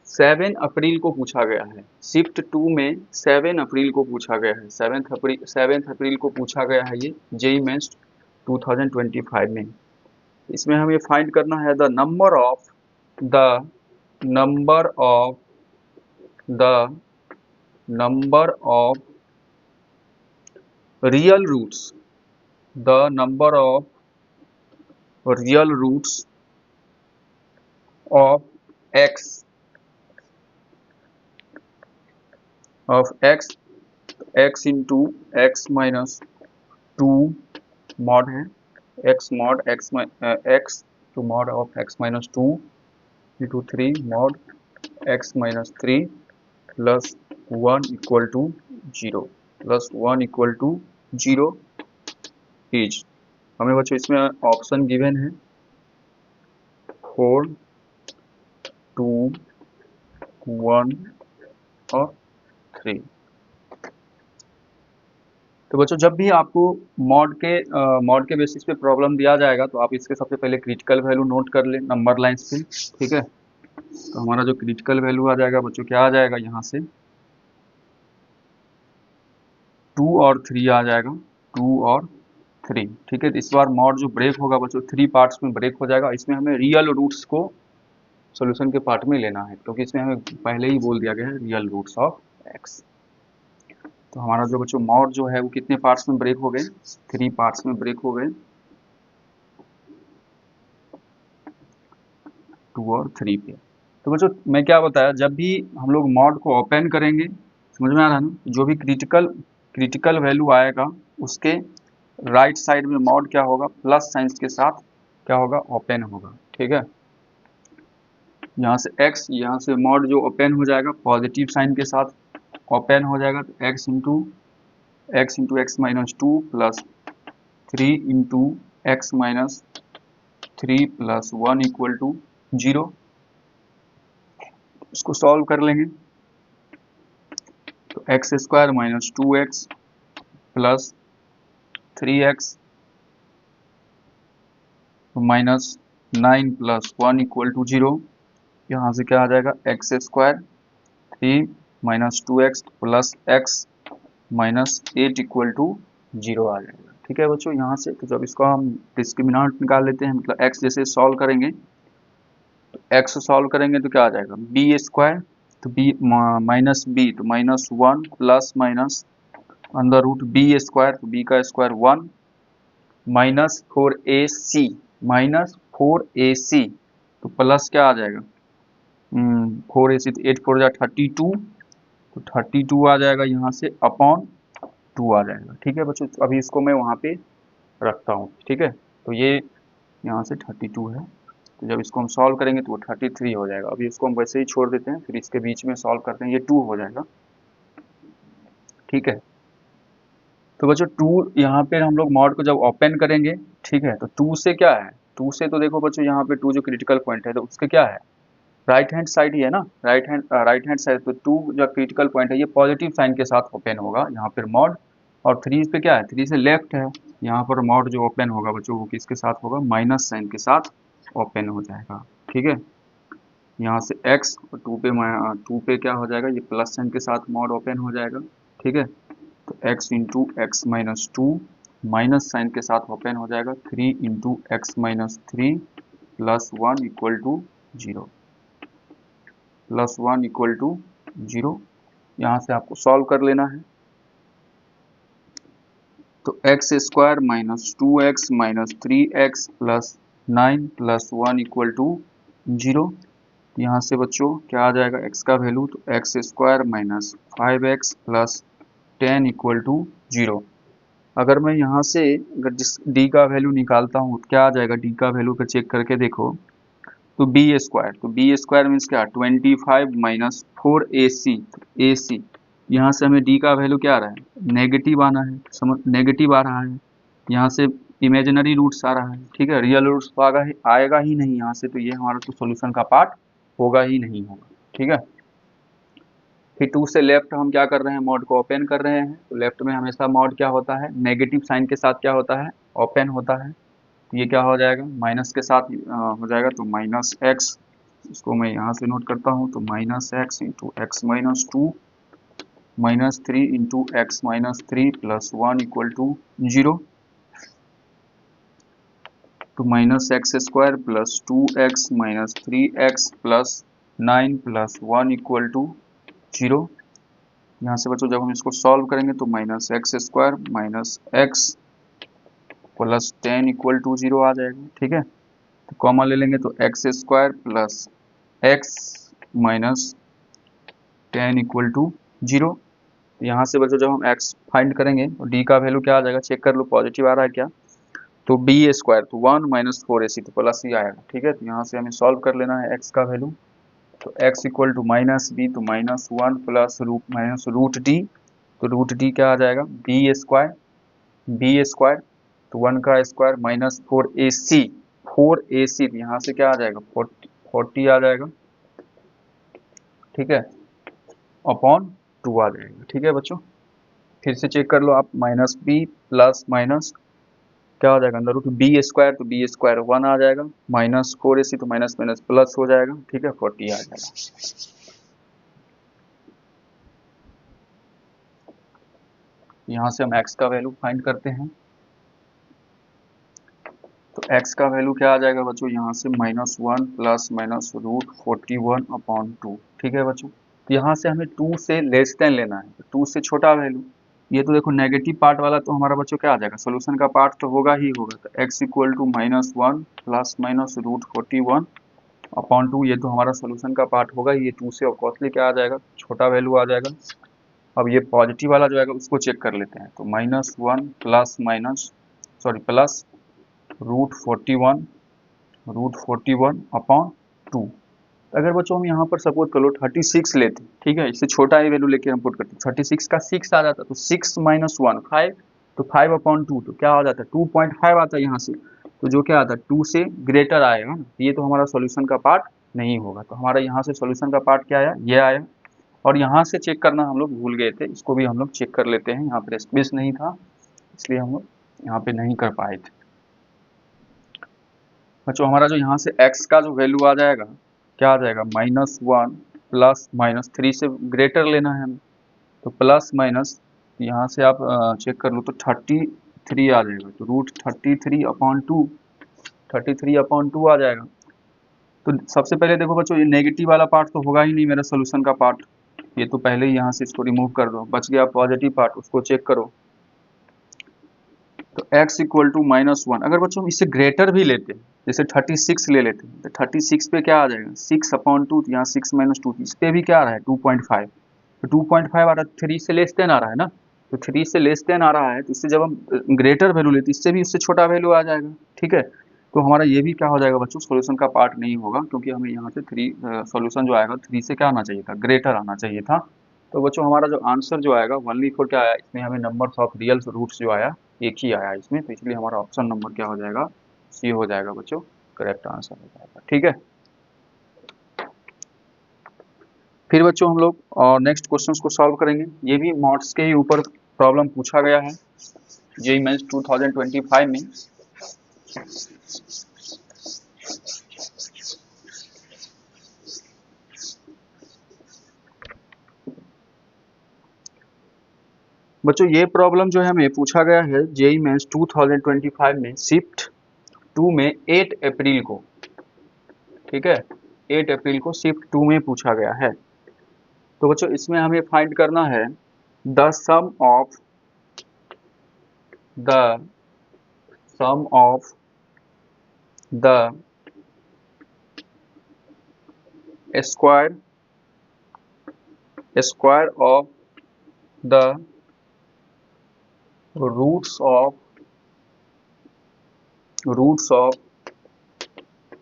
7 अप्रैल को पूछा गया है, शिफ्ट 2 में 7 अप्रैल को पूछा गया है, 7 अप्रैल को पूछा गया है ये जेईई मेंस 2025 में। इसमें हमें फाइंड करना है the number of real roots, the number of real roots of x into x minus 2 mod है, x mod x to mod of x minus 2 into 3 mod x minus 3 plus 1 equal to 0 plus 1 equal to 0 is, हमें बच्चों इसमें option given है 4 2 1 और 3। तो बच्चों जब भी आपको मॉड के बेसिस पे प्रॉब्लम दिया जाएगा तो आप इसके सबसे पहले क्रिटिकल वैल्यू नोट कर लें नंबर लाइंस पे, ठीक है। तो हमारा जो क्रिटिकल वैल्यू आ जाएगा बच्चों क्या आ जाएगा यहाँ से 2 और 3 आ जाएगा, 2 और 3, ठीक है। तो इस बार मॉड जो ब्रेक होगा बच्चों 3 पार्ट्स में ब्रेक हो जाएगा, इसमें हमें रियल रूट्स को सोल्यूशन के पार्ट में लेना है, क्योंकि इसमें हमें पहले ही बोल दिया गया है रियल रूट्स ऑफ एक्स। तो हमारा जो बच्चों मॉड जो है वो कितने पार्ट्स में ब्रेक हो गए, 3 पार्ट्स में ब्रेक हो गए, 2 और 3 पे। तो बच्चों मैं क्या बताया, जब भी हम लोग मॉड को ओपन करेंगे, समझ में आ रहा है ना, जो भी क्रिटिकल वैल्यू आएगा उसके राइट साइड में मॉड क्या होगा प्लस साइन के साथ क्या होगा ओपन होगा, ठीक है। यहाँ से x, यहाँ से मॉड जो ओपन हो जाएगा पॉजिटिव साइन के साथ ओपन हो जाएगा, तो x into x minus 2 plus 3 into x minus 3 plus 1 equal to 0। इसको सॉल्व कर लेंगे तो x square minus 2x plus 3x minus 9 plus 1 equal to 0। यहाँ से क्या आ जाएगा x square 3 minus 2x plus x minus 8 equal to 0 आ जाएगा, ठीक है बच्चों। यहाँ से तो जब इसको हम डिस्क्रिमिनेंट निकाल लेते हैं, मतलब x जैसे सॉल्व करेंगे तो x सॉल्व करेंगे तो क्या आ जाएगा बी स्क्वायर, तो b माइनस बी तो minus 1 plus minus under root b square, तो b का स्क्वायर 1 माइनस 4ac, तो प्लस क्या आ जाएगा 4ac, तो 8 4 जा 32, तो 32 आ जाएगा यहाँ से अपॉन 2 आ जाएगा। ठीक है बच्चों, तो अभी इसको मैं वहाँ पे रखता हूँ। ठीक है, तो ये यहाँ से 32 है, तो जब इसको हम सॉल्व करेंगे तो वो 33 हो जाएगा। अभी इसको हम वैसे ही छोड़ देते हैं, फिर इसके बीच में सॉल्व करते हैं, ये 2 हो जाएगा। ठीक है, तो बच्चों 2 यहाँ पे हम लोग मॉड को जब ओपन करेंगे, ठीक है, तो 2 से क्या है, 2 से तो देखो बच्चों यहाँ पे 2 जो क्रिटिकल पॉइंट है तो उसके क्या है, राइट हैंड साइड ही है ना, राइट हैंड साइड, तो 2 जो क्रिटिकल पॉइंट है ये पॉजिटिव साइन के साथ ओपन होगा यहाँ पर मॉड, और 3 पे क्या है, 3 से लेफ्ट है, यहाँ पर मॉड जो ओपन होगा बच्चों वो किसके साथ होगा, माइनस साइन के साथ ओपन हो जाएगा। ठीक है, यहाँ से x और 2 पे क्या हो जाएगा, ये प्लस साइन के साथ मॉड ओपन हो जाएगा। ठीक है, तो x into x minus two minus sign के साथ ओपन हो जाएगा, 3 into x minus three plus 1 equal to 0, plus 1 equal to 0। यहाँ से आपको सॉल्व कर लेना है, तो x square minus 2x minus 3x plus 9 plus 1 equal to 0। यहाँ से बच्चों क्या आ जाएगा x का वैल्यू, तो x square minus 5x plus 10 equal to 0। अगर मैं यहाँ से अगर d का वैल्यू निकालता हूँ तो क्या आ जाएगा, d का वैल्यू पर चेक करके देखो, तो बी स्क्वायर, तो बी स्क्वायर मीन्स क्या, 25 माइनस 4ac, ac यहाँ से हमें d का वैल्यू क्या आ रहा है, नेगेटिव आना है, समझ, नेगेटिव आ रहा है, यहाँ से इमेजिनरी रूट्स आ रहा है। ठीक है, रियल रूट्स तो आएगा ही नहीं यहाँ से, तो ये हमारा तो सॉल्यूशन का पार्ट होगा ही नहीं होगा। ठीक है, फिर 2 से लेफ्ट हम क्या कर रहे हैं, मॉड को ओपन कर रहे हैं, तो लेफ्ट में हमेशा मॉड क्या होता है, नेगेटिव साइन के साथ क्या होता है, ओपन होता है, तो ये क्या हो जाएगा, माइनस के साथ हो जाएगा, तो माइनस एक्स, इसको मैं यहाँ से नोट करता हूँ, तो minus x into x minus two minus 3 into x minus three plus 1 equal to 0, तो minus x square plus 2x minus 3x plus 9 plus 1 equal to 0। यहाँ से बच्चों जब हम इसको सॉल्व करेंगे तो minus x square minus x plus 10 equal to 0 आ जाएगा। ठीक है, तो कॉमा ले लेंगे, तो x square plus x minus 10 equal to 0। यहाँ से बच्चों जब हम x फाइंड करेंगे तो d का वैल्यू क्या आ जाएगा, चेक कर लो, पॉजिटिव आ रहा है क्या, तो बी स्क्वायर, तो 1 माइनस 4ac, तो प्लस ही आएगा। ठीक है, तो यहाँ से हमें सॉल्व कर लेना है x का वैल्यू, तो x equal to minus b, तो माइनस 1 प्लस रूट डी, तो रूट डी क्या आ जाएगा, बी स्क्वायर, तो 1 का स्क्वायर माइनस 4ac, तो यहाँ से क्या आ जाएगा, 40 आ जाएगा। ठीक है, अपॉन 2 आ जाएगा। ठीक है बच्चों, फिर से चेक कर लो आप, माइनस बी प्लस माइनस क्या हो जाएगा, अंदर रूट बी स्क्वायर, तो बी स्क्वायर 1 आ जाएगा, माइनस 4ac, तो माइनस माइनस प्लस हो जाएगा। ठीक है, 40 आ जाएगा। यहाँ से हम x का वैल्यू फाइंड करते हैं, तो x का वैल्यू क्या आ जाएगा बच्चों, यहाँ से -1 प्लस माइनस रूट 41 अपॉन 2। ठीक है बच्चों, तो यहाँ से हमें 2 से लेस देन लेना है, 2 से छोटा वैल्यू, ये तो देखो नेगेटिव पार्ट वाला तो हमारा बच्चों क्या आ जाएगा, सोल्यूशन का पार्ट तो होगा ही होगा, तो x equal to -1 plus minus root 41 upon 2, ये तो हमारा सोल्यूशन का पार्ट होगा, ये 2 से ऑफकोर्सली क्या आ जाएगा, छोटा वैल्यू आ जाएगा। अब ये पॉजिटिव वाला जो आएगा उसको चेक कर लेते हैं, तो -1 प्लस रूट 41 अपॉन 2। अगर बच्चों हम यहाँ पर सपोज कर लो 36 लेते, ठीक है, इससे छोटा ही वैल्यू लेके हम पुट करते, 36 का 6 आ जाता, तो 6 माइनस 1 5, तो 5 अपॉन 2, तो क्या हो जाता है 2.5 आता है यहाँ से, तो जो क्या आता है 2 से ग्रेटर आएगा ना, ये तो हमारा सॉल्यूशन का पार्ट नहीं होगा, तो हमारा यहाँ से सॉल्यूशन का पार्ट क्या आया, ये आया। और यहाँ से चेक करना हम लोग भूल गए थे, इसको भी हम लोग चेक कर लेते हैं, यहाँ पर स्पेस नहीं था इसलिए हम लोग यहाँ पे नहीं कर पाए थे। बच्चों हमारा जो यहाँ से x का जो वैल्यू आ जाएगा, क्या आ जाएगा, -1 प्लस माइनस 3 से ग्रेटर लेना है हमें, तो प्लस माइनस यहाँ से आप चेक कर लो, तो 33 आ जाएगा, तो रूट 33 अपॉन 2 आ जाएगा। तो सबसे पहले देखो बच्चों, ये नेगेटिव वाला पार्ट तो होगा ही नहीं मेरा सोल्यूशन का पार्ट, ये तो पहले ही यहाँ से इसको रिमूव कर दो, बच गया पॉजिटिव पार्ट, उसको चेक करो, तो x इक्वल टू -1। अगर बच्चों हम इससे ग्रेटर भी लेते हैं, जैसे 36 ले लेते हैं तो 36 पे क्या आ जाएगा 6/2, यहाँ 6 - 2, इस पे भी क्या आ रहा है 2.5, तो 2.5 आ रहा है, 3 से लेस देन आ रहा है ना, तो 3 से लेस देन आ रहा है, तो इससे जब हम ग्रेटर वैल्यू लेते हैं इससे भी उससे छोटा वैल्यू आ जाएगा, ठीक है। तो हमारा ये भी क्या हो जाएगा बच्चों, सॉल्यूशन का पार्ट नहीं होगा, क्योंकि हमें यहाँ से 3 सॉल्यूशन जो आएगा 3 से क्या आना चाहिए था, ग्रेटर आना चाहिए था। तो बच्चों हमारा जो आंसर जो आएगा 1/4 क्या आया, इसमें हमें नंबर्स ऑफ रियल रूट्स जो आया एक ही आया इसमें, तो इसलिए हमारा ऑप्शन नंबर क्या हो जाएगा, सी हो जाएगा बच्चों, करेक्ट आंसर हो जाएगा, ठीक है। फिर बच्चों हम लोग और नेक्स्ट क्वेश्चंस को सॉल्व करेंगे, ये भी मॉड्स के ही ऊपर प्रॉब्लम पूछा गया है जेईई मेंस 2025 में। बच्चों ये प्रॉब्लम जो है हमें पूछा गया है जेईई मेंस 2025 में शिफ्ट 2 में 8 अप्रैल को, ठीक है, 8 अप्रैल को शिफ्ट 2 में पूछा गया है। तो बच्चों इसमें हमें फाइंड करना है the sum of the square of the roots of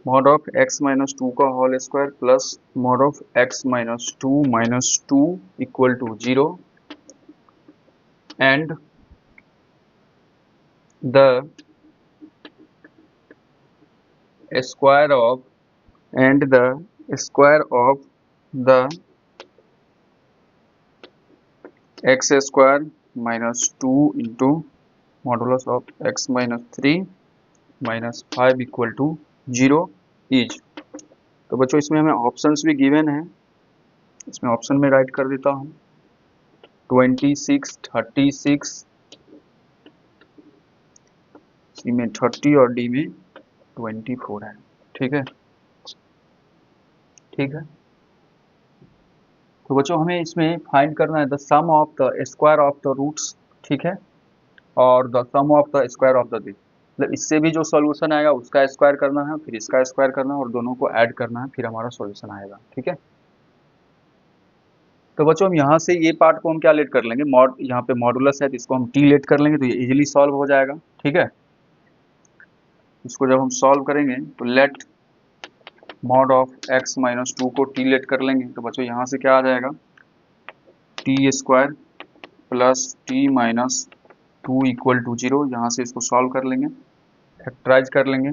mod of x minus 2 का whole square plus mod of x minus 2 equal to 0 and the square of the x square minus 2 into modulus of x minus 3 minus 5 equal to 0 is. तो बच्चों इसमें हमें options भी given है, इसमें option में right कर देता हूँ 26, 36, सी में 30 और डी में 24 है, ठीक है, ठीक है। तो बच्चों हमें इसमें फाइंड करना है the sum of the square of the roots, ठीक है, और the sum of the square of the this, मतलब इससे भी जो सॉल्यूशन आएगा उसका स्क्वायर करना है, फिर इसका स्क्वायर करना है और दोनों को ऐड करना है, फिर हमारा सॉल्यूशन आएगा, ठीक है। तो बच्चों हम यहाँ से ये पार्ट को हम क्या लेट कर लेंगे, मॉड, यहाँ पे मॉडुलस है तो इसको हम टी लेट कर लेंगे, तो ये इजीली सॉल्व हो जाएगा, ठीक है। इसको जब हम सॉल्व करेंगे तो let mod of x minus 2 को टी लेट कर लेंगे, तो बच्चों यहाँ से क्या आ जाएगा t square plus t minus 2 equal to 0, यहाँ से इसको सॉल्व कर लेंगे, फैक्टराइज कर लेंगे,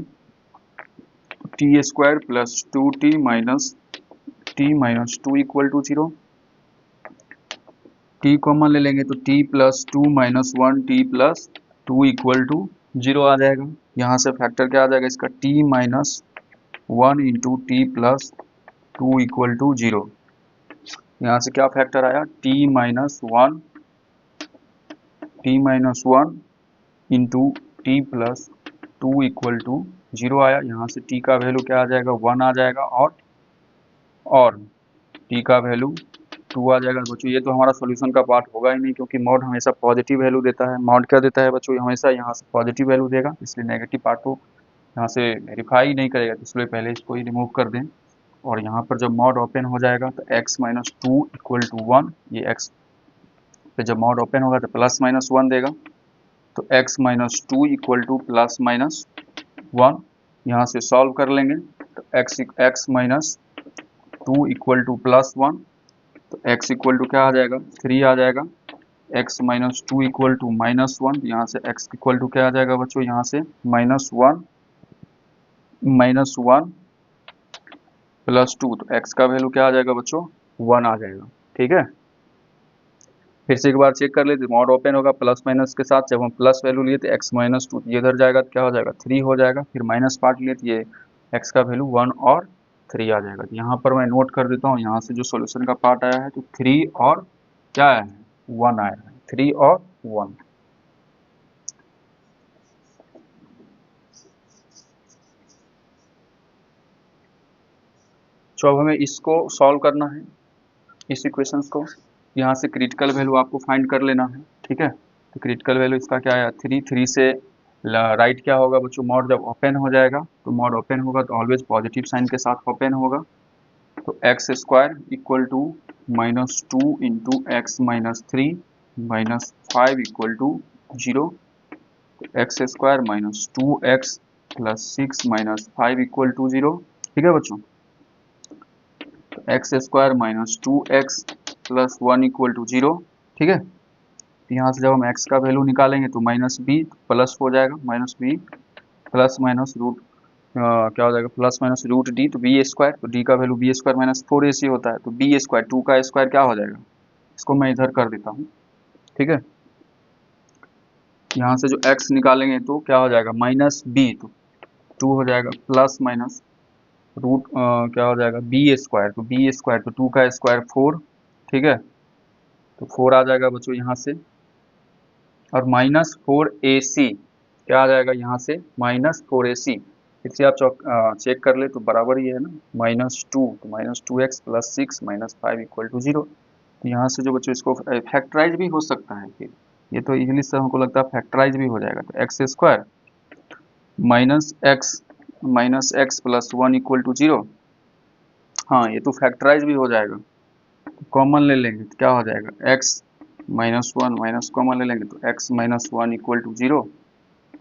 t square plus 2t minus 2 equal to 0, t common ले लेंगे तो t plus 2 minus 1 t plus 2 equal to 0 आ जाएगा। यहाँ से फैक्टर क्या आ जाएगा इसका t minus 1 into t plus 2 equal to 0, यहाँ से क्या फैक्टर आया t minus 1 into t plus 2 equal to 0 आया, यहाँ से t का वैल्यू क्या आ जाएगा 1 आ जाएगा और t का वैल्यू 2 आ जाएगा। बच्चों ये तो हमारा सॉल्यूशन का पार्ट होगा ही नहीं, क्योंकि मॉड हमेशा पॉजिटिव वैल्यू देता है, मॉड क्या देता है बच्चों हमेशा यहाँ से पॉजिटिव वैल्यू देगा, इसलिए नेगेटिव पार्ट को यहाँ से वेरीफाई नहीं करेगा, तो इसलिए पहले इसको ही रिमूव कर दें। और यहाँ पर जब मॉड ओपन हो जाएगा तो x माइनस 2 इक्वल टू 1, ये x पे जब मॉड ओपन होगा तो प्लस माइनस 1 देगा, तो x minus 2 equal two plus minus 1, यहाँ से सॉल्व कर लेंगे तो x minus 2 equal two plus 1, तो x इक्वल टू क्या आ जाएगा 3 आ जाएगा, x minus 2 equal to minus 1, यहाँ से x इक्वल टू क्या आ जाएगा बच्चों यहाँ से माइनस 1 प्लस 2, तो x का वैल्यू क्या आ जाएगा बच्चों 1 आ जाएगा, ठीक है। फिर से एक बार चेक कर लेते, मॉड ओपन होगा प्लस माइनस के साथ, जब हम प्लस वैल्यू लिए तो x माइनस 2 ये इधर जाएगा तो क्या हो जाएगा 3 हो जाएगा, फिर माइनस पार्ट लिए तो ये x का वैल्यू 1 और 3 आ जाएगा। तो यहाँ पर मैं नोट कर देता हूँ, यहाँ से जो सॉल्यूशन का पार्ट आया है तो 3 और क्या आया है 1 आया है, 3 और 1। तो अब हमें इसको सॉल्व करना है, इस इक्वेशंस को, यहाँ से क्रिटिकल वैल्यू आपको फाइंड कर लेना है, ठीक है। तो क्रिटिकल वैल्यू इसका क्या आया 3 से राइट क्या होगा बच्चों, मॉड जब ओपन हो जाएगा तो मॉड ओपन होगा तो ऑलवेज पॉजिटिव साइन के साथ ओपन होगा। तो x square equal to -2 into x minus 3 minus 5 equal to 0। तो x square -2x plus 6 minus 5 equal to 0। ठीक है बच्चों, तो x square -2x plus 1 equal to 0। ठीक है, तो यहाँ से जब हम x का वैल्यू निकालेंगे तो -b प्लस हो जाएगा, -b प्लस माइनस रूट क्या हो जाएगा, प्लस माइनस रूट डी, तो बी स्क्वायर, तो डी का value b square minus 4ac होता है, तो बी स्क्वायर 2 का स्क्वायर क्या हो जाएगा, इसको मैं इधर कर देता हूँ। ठीक है, यहाँ से जो x निकालेंगे तो क्या हो जाएगा, -b, तो 2 हो जाएगा, प्लस माइनस रूट क्या हो जाएगा, बी स्क्वायर, तो बी स्क्वायर तो 2 का स्क्वायर 4। ठीक है, तो 4 आ जाएगा बच्चों यहाँ से, और -4ac क्या आ जाएगा यहाँ से, -4ac। फिर से आप चेक कर ले तो बराबर ही है ना, -2, तो -2x plus 6 minus 5 equal to 0। तो यहाँ से जो बच्चों इसको फैक्टराइज भी हो सकता है, फिर ये तो इंग्लिश से हमको लगता है फैक्टराइज भी हो जाएगा, तो x square minus x plus 1 equal to 0। हाँ, ये तो फैक्टराइज भी हो जाएगा, तो कॉमन ले लेंगे तो क्या हो जाएगा, x -1 माइनस कॉमन ले लेंगे तो x -1 इक्वल टू 0।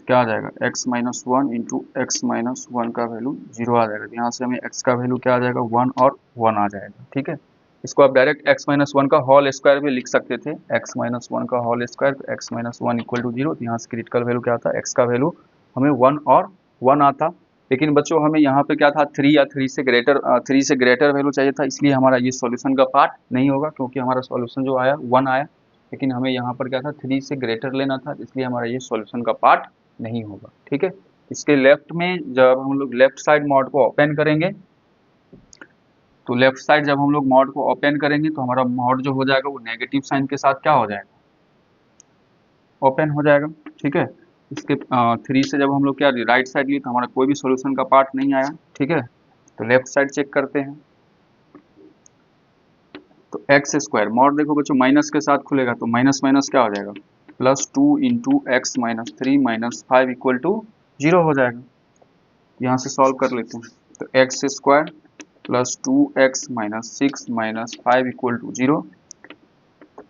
क्या आ जाएगा, x -1 इंटू एक्स -1 का वैल्यू 0 आ जाएगा। यहाँ से हमें x का वैल्यू क्या आ जाएगा, 1 और 1 आ जाएगा। ठीक है, इसको आप डायरेक्ट x -1 का होल स्क्वायर भी लिख सकते थे, x -1 का होल स्क्वायर, तो x -1 इक्वल टू 0। तो यहाँ से क्रिटिकल वैल्यू क्या आता है, x का वैल्यू हमें 1 और 1 आता। लेकिन बच्चों हमें यहाँ पे क्या था, 3 या 3 से ग्रेटर वैल्यू चाहिए था, इसलिए हमारा ये सॉल्यूशन का पार्ट नहीं होगा, क्योंकि हमारा सॉल्यूशन जो आया 1 आया, लेकिन हमें यहाँ पर क्या था, 3 से ग्रेटर लेना था, इसलिए हमारा ये सॉल्यूशन का पार्ट नहीं होगा। ठीक है, इसके लेफ्ट में जब हम लोग लेफ्ट साइड मॉड को ओपन करेंगे, तो लेफ्ट साइड जब हम लोग मॉड को ओपन करेंगे तो हमारा मॉड जो हो जाएगा वो नेगेटिव साइन के साथ क्या हो जाएगा, ओपन हो जाएगा। ठीक है, इसके 3 से जब हम लोग क्या राइट साइड लिए तो हमारा कोई भी सॉल्यूशन का पार्ट नहीं आया। ठीक है, तो लेफ्ट साइड चेक करते हैं, तो एक्स स्क्वायर मॉड देखो बच्चों माइनस के साथ खुलेगा, तो माइनस माइनस क्या हो जाएगा, +2 into x minus 3 minus 5 equal to 0 हो जाएगा। यहाँ से सॉल्व कर लेते हैं, तो x square +2x minus 6 minus 5 equal to 0,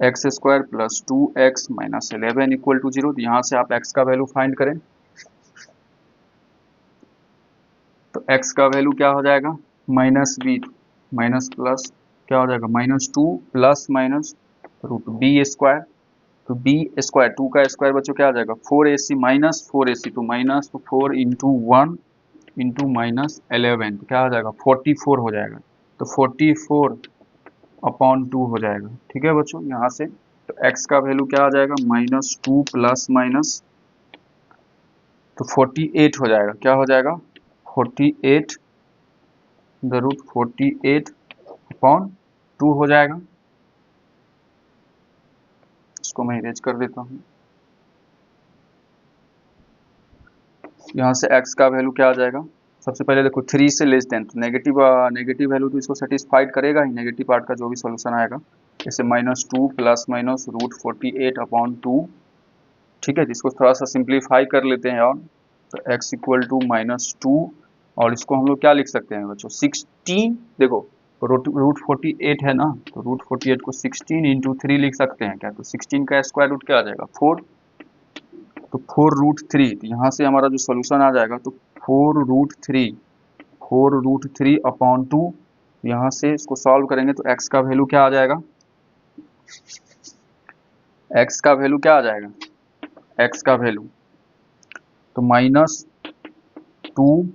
x square +2x minus 11 equal to 0। तो यहाँ से आप x का वैल्यू फाइंड करें, तो x का वैल्यू क्या हो जाएगा, -b माइनस प्लस क्या हो जाएगा, -2 plus minus root b square, तो बी स्क्वायर 2 का स्क्वायर बच्चों क्या आ जाएगा, 4ac माइनस 4ac, तो -4 इंटू 1 इंटू -11, तो क्या हो जाएगा, 44 हो जाएगा, तो 44/2 हो जाएगा। ठीक है बच्चों, यहाँ से तो x का वैल्यू क्या आ जाएगा, -2 प्लस माइनस, तो 48 हो जाएगा, क्या हो जाएगा, 48 द रूट 48/2 हो जाएगा। इसको मैं इरेज कर देता हूँ। यहाँ से x का वैल्यू क्या आ जाएगा, सबसे पहले देखो 3 से लेस देन, तो नेगेटिव वैल्यू तो इसको सेटिस्फाइड करेगा ही, नेगेटिव पार्ट का जो भी सॉल्यूशन आएगा, जैसे -2 प्लस माइनस रूट 48/2। ठीक है, इसको थोड़ा सा सिंप्लीफाई कर लेते हैं, और तो x इक्वल टू -2, और इसको हम लोग क्या लिख सकते हैं बच्चों, 16, देखो रूट 48 है ना, तो रूट 48 को 16 इंटू 3 लिख सकते हैं क्या, तो 16 का स्क्वायर रूट क्या आ जाएगा, 4, तो 4√3, तो यहाँ से हमारा जो सोल्यूशन आ जाएगा, तो 4√3/2, यहाँ से इसको सॉल्व करेंगे तो x का वैल्यू क्या आ जाएगा, x का वैल्यू क्या आ जाएगा, x का वैल्यू तो -2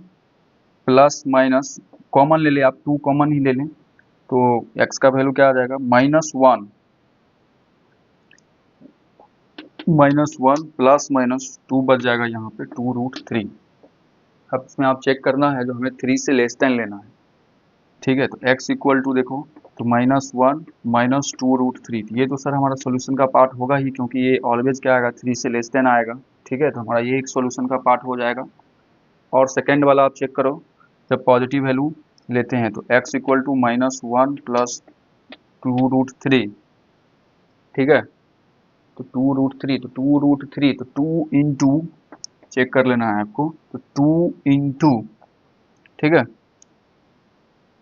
प्लस माइनस कॉमन ले ले आप, 2 कॉमन ही ले लें, तो x का वैल्यू क्या आ जाएगा, -1 प्लस माइनस 2 बच जाएगा यहाँ पे 2√3। अब इसमें आप चेक करना है, जो हमें 3 से लेस देन लेना है। ठीक है, तो x इक्वल टू देखो, तो -1 -2√3, ये तो सर हमारा सॉल्यूशन का पार्ट होगा ही, क्योंकि ये ऑलवेज क्या आएगा, 3 से लेस देन आएगा। ठीक है, तो हमारा ये एक सॉल्यूशन का पार्ट हो जाएगा। और सेकेंड वाला आप चेक करो, जब पॉजिटिव वैल्यू लेते हैं तो x इक्वल टू -1 प्लस 2√3। ठीक है, तो 2√3, तो 2 इंटू चेक कर लेना है आपको। तो 2 इंटू, ठीक है,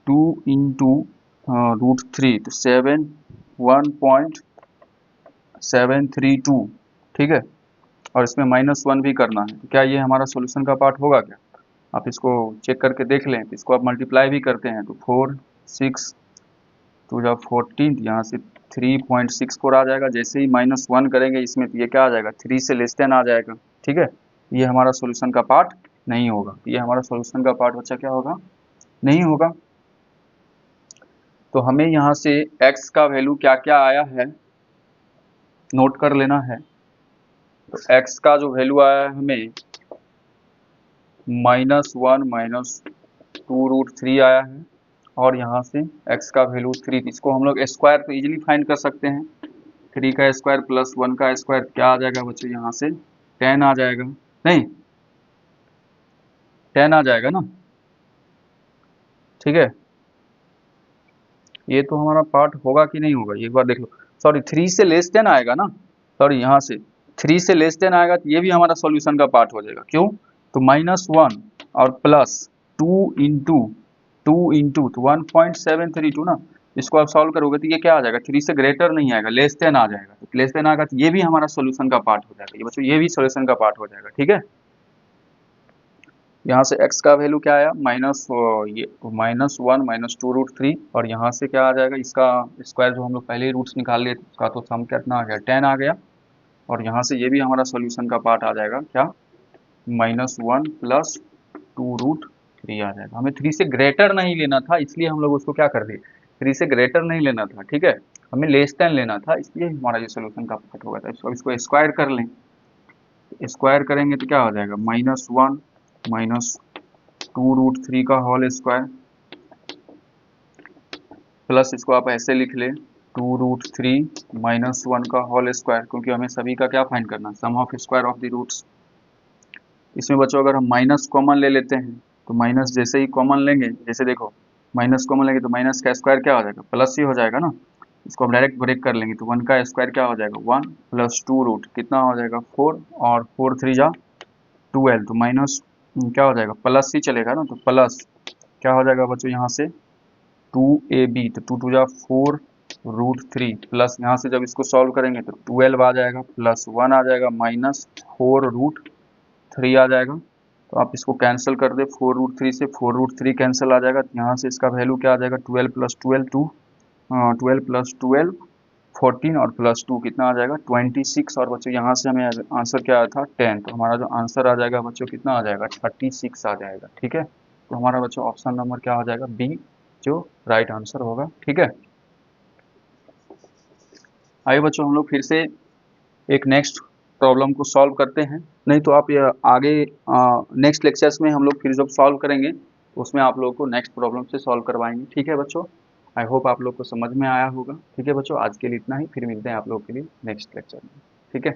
2 इंटू √3 तो 1.732, ठीक है, और इसमें -1 भी करना है। तो क्या ये हमारा सॉल्यूशन का पार्ट होगा क्या? आप इसको चेक करके देख लें। तो इसको आप मल्टीप्लाई भी करते हैं तो 4 6 2 जा 14, यहाँ से 3.64 आ जाएगा। जैसे ही -1 करेंगे इसमें तो ये क्या आ जाएगा, 3 से लेस देन आ जाएगा, ठीक है। ये हमारा सॉल्यूशन का पार्ट नहीं होगा। ये हमारा सॉल्यूशन का पार्ट बच्चा क्या होगा, नहीं होगा। तो हमें यहाँ से x का वैल्यू क्या क्या आया है नोट कर लेना है। तो x का जो वैल्यू आया है हमें -1 -2√3 आया है, और यहाँ से x का वैल्यू 3। इसको हम लोग स्क्वायर तो इजीली फाइंड कर सकते हैं। 3 का स्क्वायर प्लस 1 का स्क्वायर क्या आ जाएगा बच्चों, यहाँ से 10 आ जाएगा, नहीं 10 आ जाएगा ना, ठीक है। ये तो हमारा पार्ट होगा कि नहीं होगा, एक बार देख लो। सॉरी 3 से लेस देन आएगा ना, सॉरी यहाँ से 3 से लेस देन आएगा तो ये भी हमारा सॉल्यूशन का पार्ट हो जाएगा। क्यों, तो -1 और प्लस 2 इंटू तो 1.732 ना, इसको आप सॉल्व करोगे तो ये क्या आ जाएगा, 3 से ग्रेटर नहीं आएगा, लेस देन आ जाएगा। तो लेस देन आएगा तो ये भी हमारा सॉल्यूशन का पार्ट हो जाएगा। ये बच्चों ये भी सॉल्यूशन का पार्ट हो जाएगा, ठीक है। यहाँ से x का वैल्यू क्या आया, -1 -2√3, और यहाँ से क्या आ जाएगा, इसका स्क्वायर जो हम लोग पहले ही रूट्स निकाल लिए थे उसका, तो सम कितना आ गया, 10 आ गया। और यहाँ से ये भी हमारा सॉल्यूशन का पार्ट आ जाएगा, क्या, -1 + 2√3 आ जाएगा। हमें 3 से ग्रेटर नहीं लेना था, इसलिए हम लोग उसको क्या कर दिए, 3 से ग्रेटर नहीं लेना था, ठीक है, हमें लेस देन लेना था, इसलिए हमारा ये सॉल्यूशन का पार्ट होगा था। इसको स्क्वायर कर लें, स्क्वायर करेंगे तो क्या हो जाएगा, -1 -2√3 का होल स्क्वायर, प्लस इसको आप ऐसे लिख ले 2√3 -1 का होल स्क्वायर, क्योंकि हमें सभी का क्या फाइंड करना, sum of square of the roots. इसमें बच्चों अगर हम माइनस कॉमन ले लेते हैं तो माइनस जैसे ही कॉमन लेंगे, जैसे देखो माइनस कॉमन लेंगे तो माइनस का स्क्वायर क्या हो जाएगा, प्लस ही हो जाएगा ना। इसको हम डायरेक्ट ब्रेक कर लेंगे तो 1 का स्क्वायर क्या हो जाएगा, 1 + 2 रूट कितना हो जाएगा 4, और 4 3 जा 12, तो माइनस क्या हो जाएगा, प्लस ही चलेगा ना, तो प्लस क्या हो जाएगा बच्चों यहाँ से 2ab, तो 2 2 जा 4√3, प्लस यहाँ से जब इसको सॉल्व करेंगे तो 12 आ जाएगा, प्लस 1 आ जाएगा, -4√3 आ जाएगा। तो आप इसको कैंसिल कर दे, 4√3 से 4√3 कैंसिल आ जाएगा। तो यहाँ से इसका वैल्यू क्या आ जाएगा, 12 + 12 14, और +2 कितना आ जाएगा 26। और बच्चों यहाँ से हमें आंसर क्या आया था 10, तो हमारा जो आंसर आ जाएगा बच्चों कितना आ जाएगा 36 आ जाएगा, ठीक है। तो हमारा बच्चों ऑप्शन नंबर क्या हो जाएगा, बी जो राइट आंसर होगा, ठीक है। आइए बच्चों हम लोग फिर से एक नेक्स्ट प्रॉब्लम को सॉल्व करते हैं। नहीं तो आप ये आगे नेक्स्ट लेक्चर्स में हम लोग फिर जब सॉल्व करेंगे तो उसमें आप लोगों को नेक्स्ट प्रॉब्लम से सॉल्व करवाएंगे, ठीक है बच्चों। आई होप आप लोग को समझ में आया होगा, ठीक है बच्चों। आज के लिए इतना ही, फिर मिलते हैं आप लोगों के लिए नेक्स्ट लेक्चर में, ठीक है।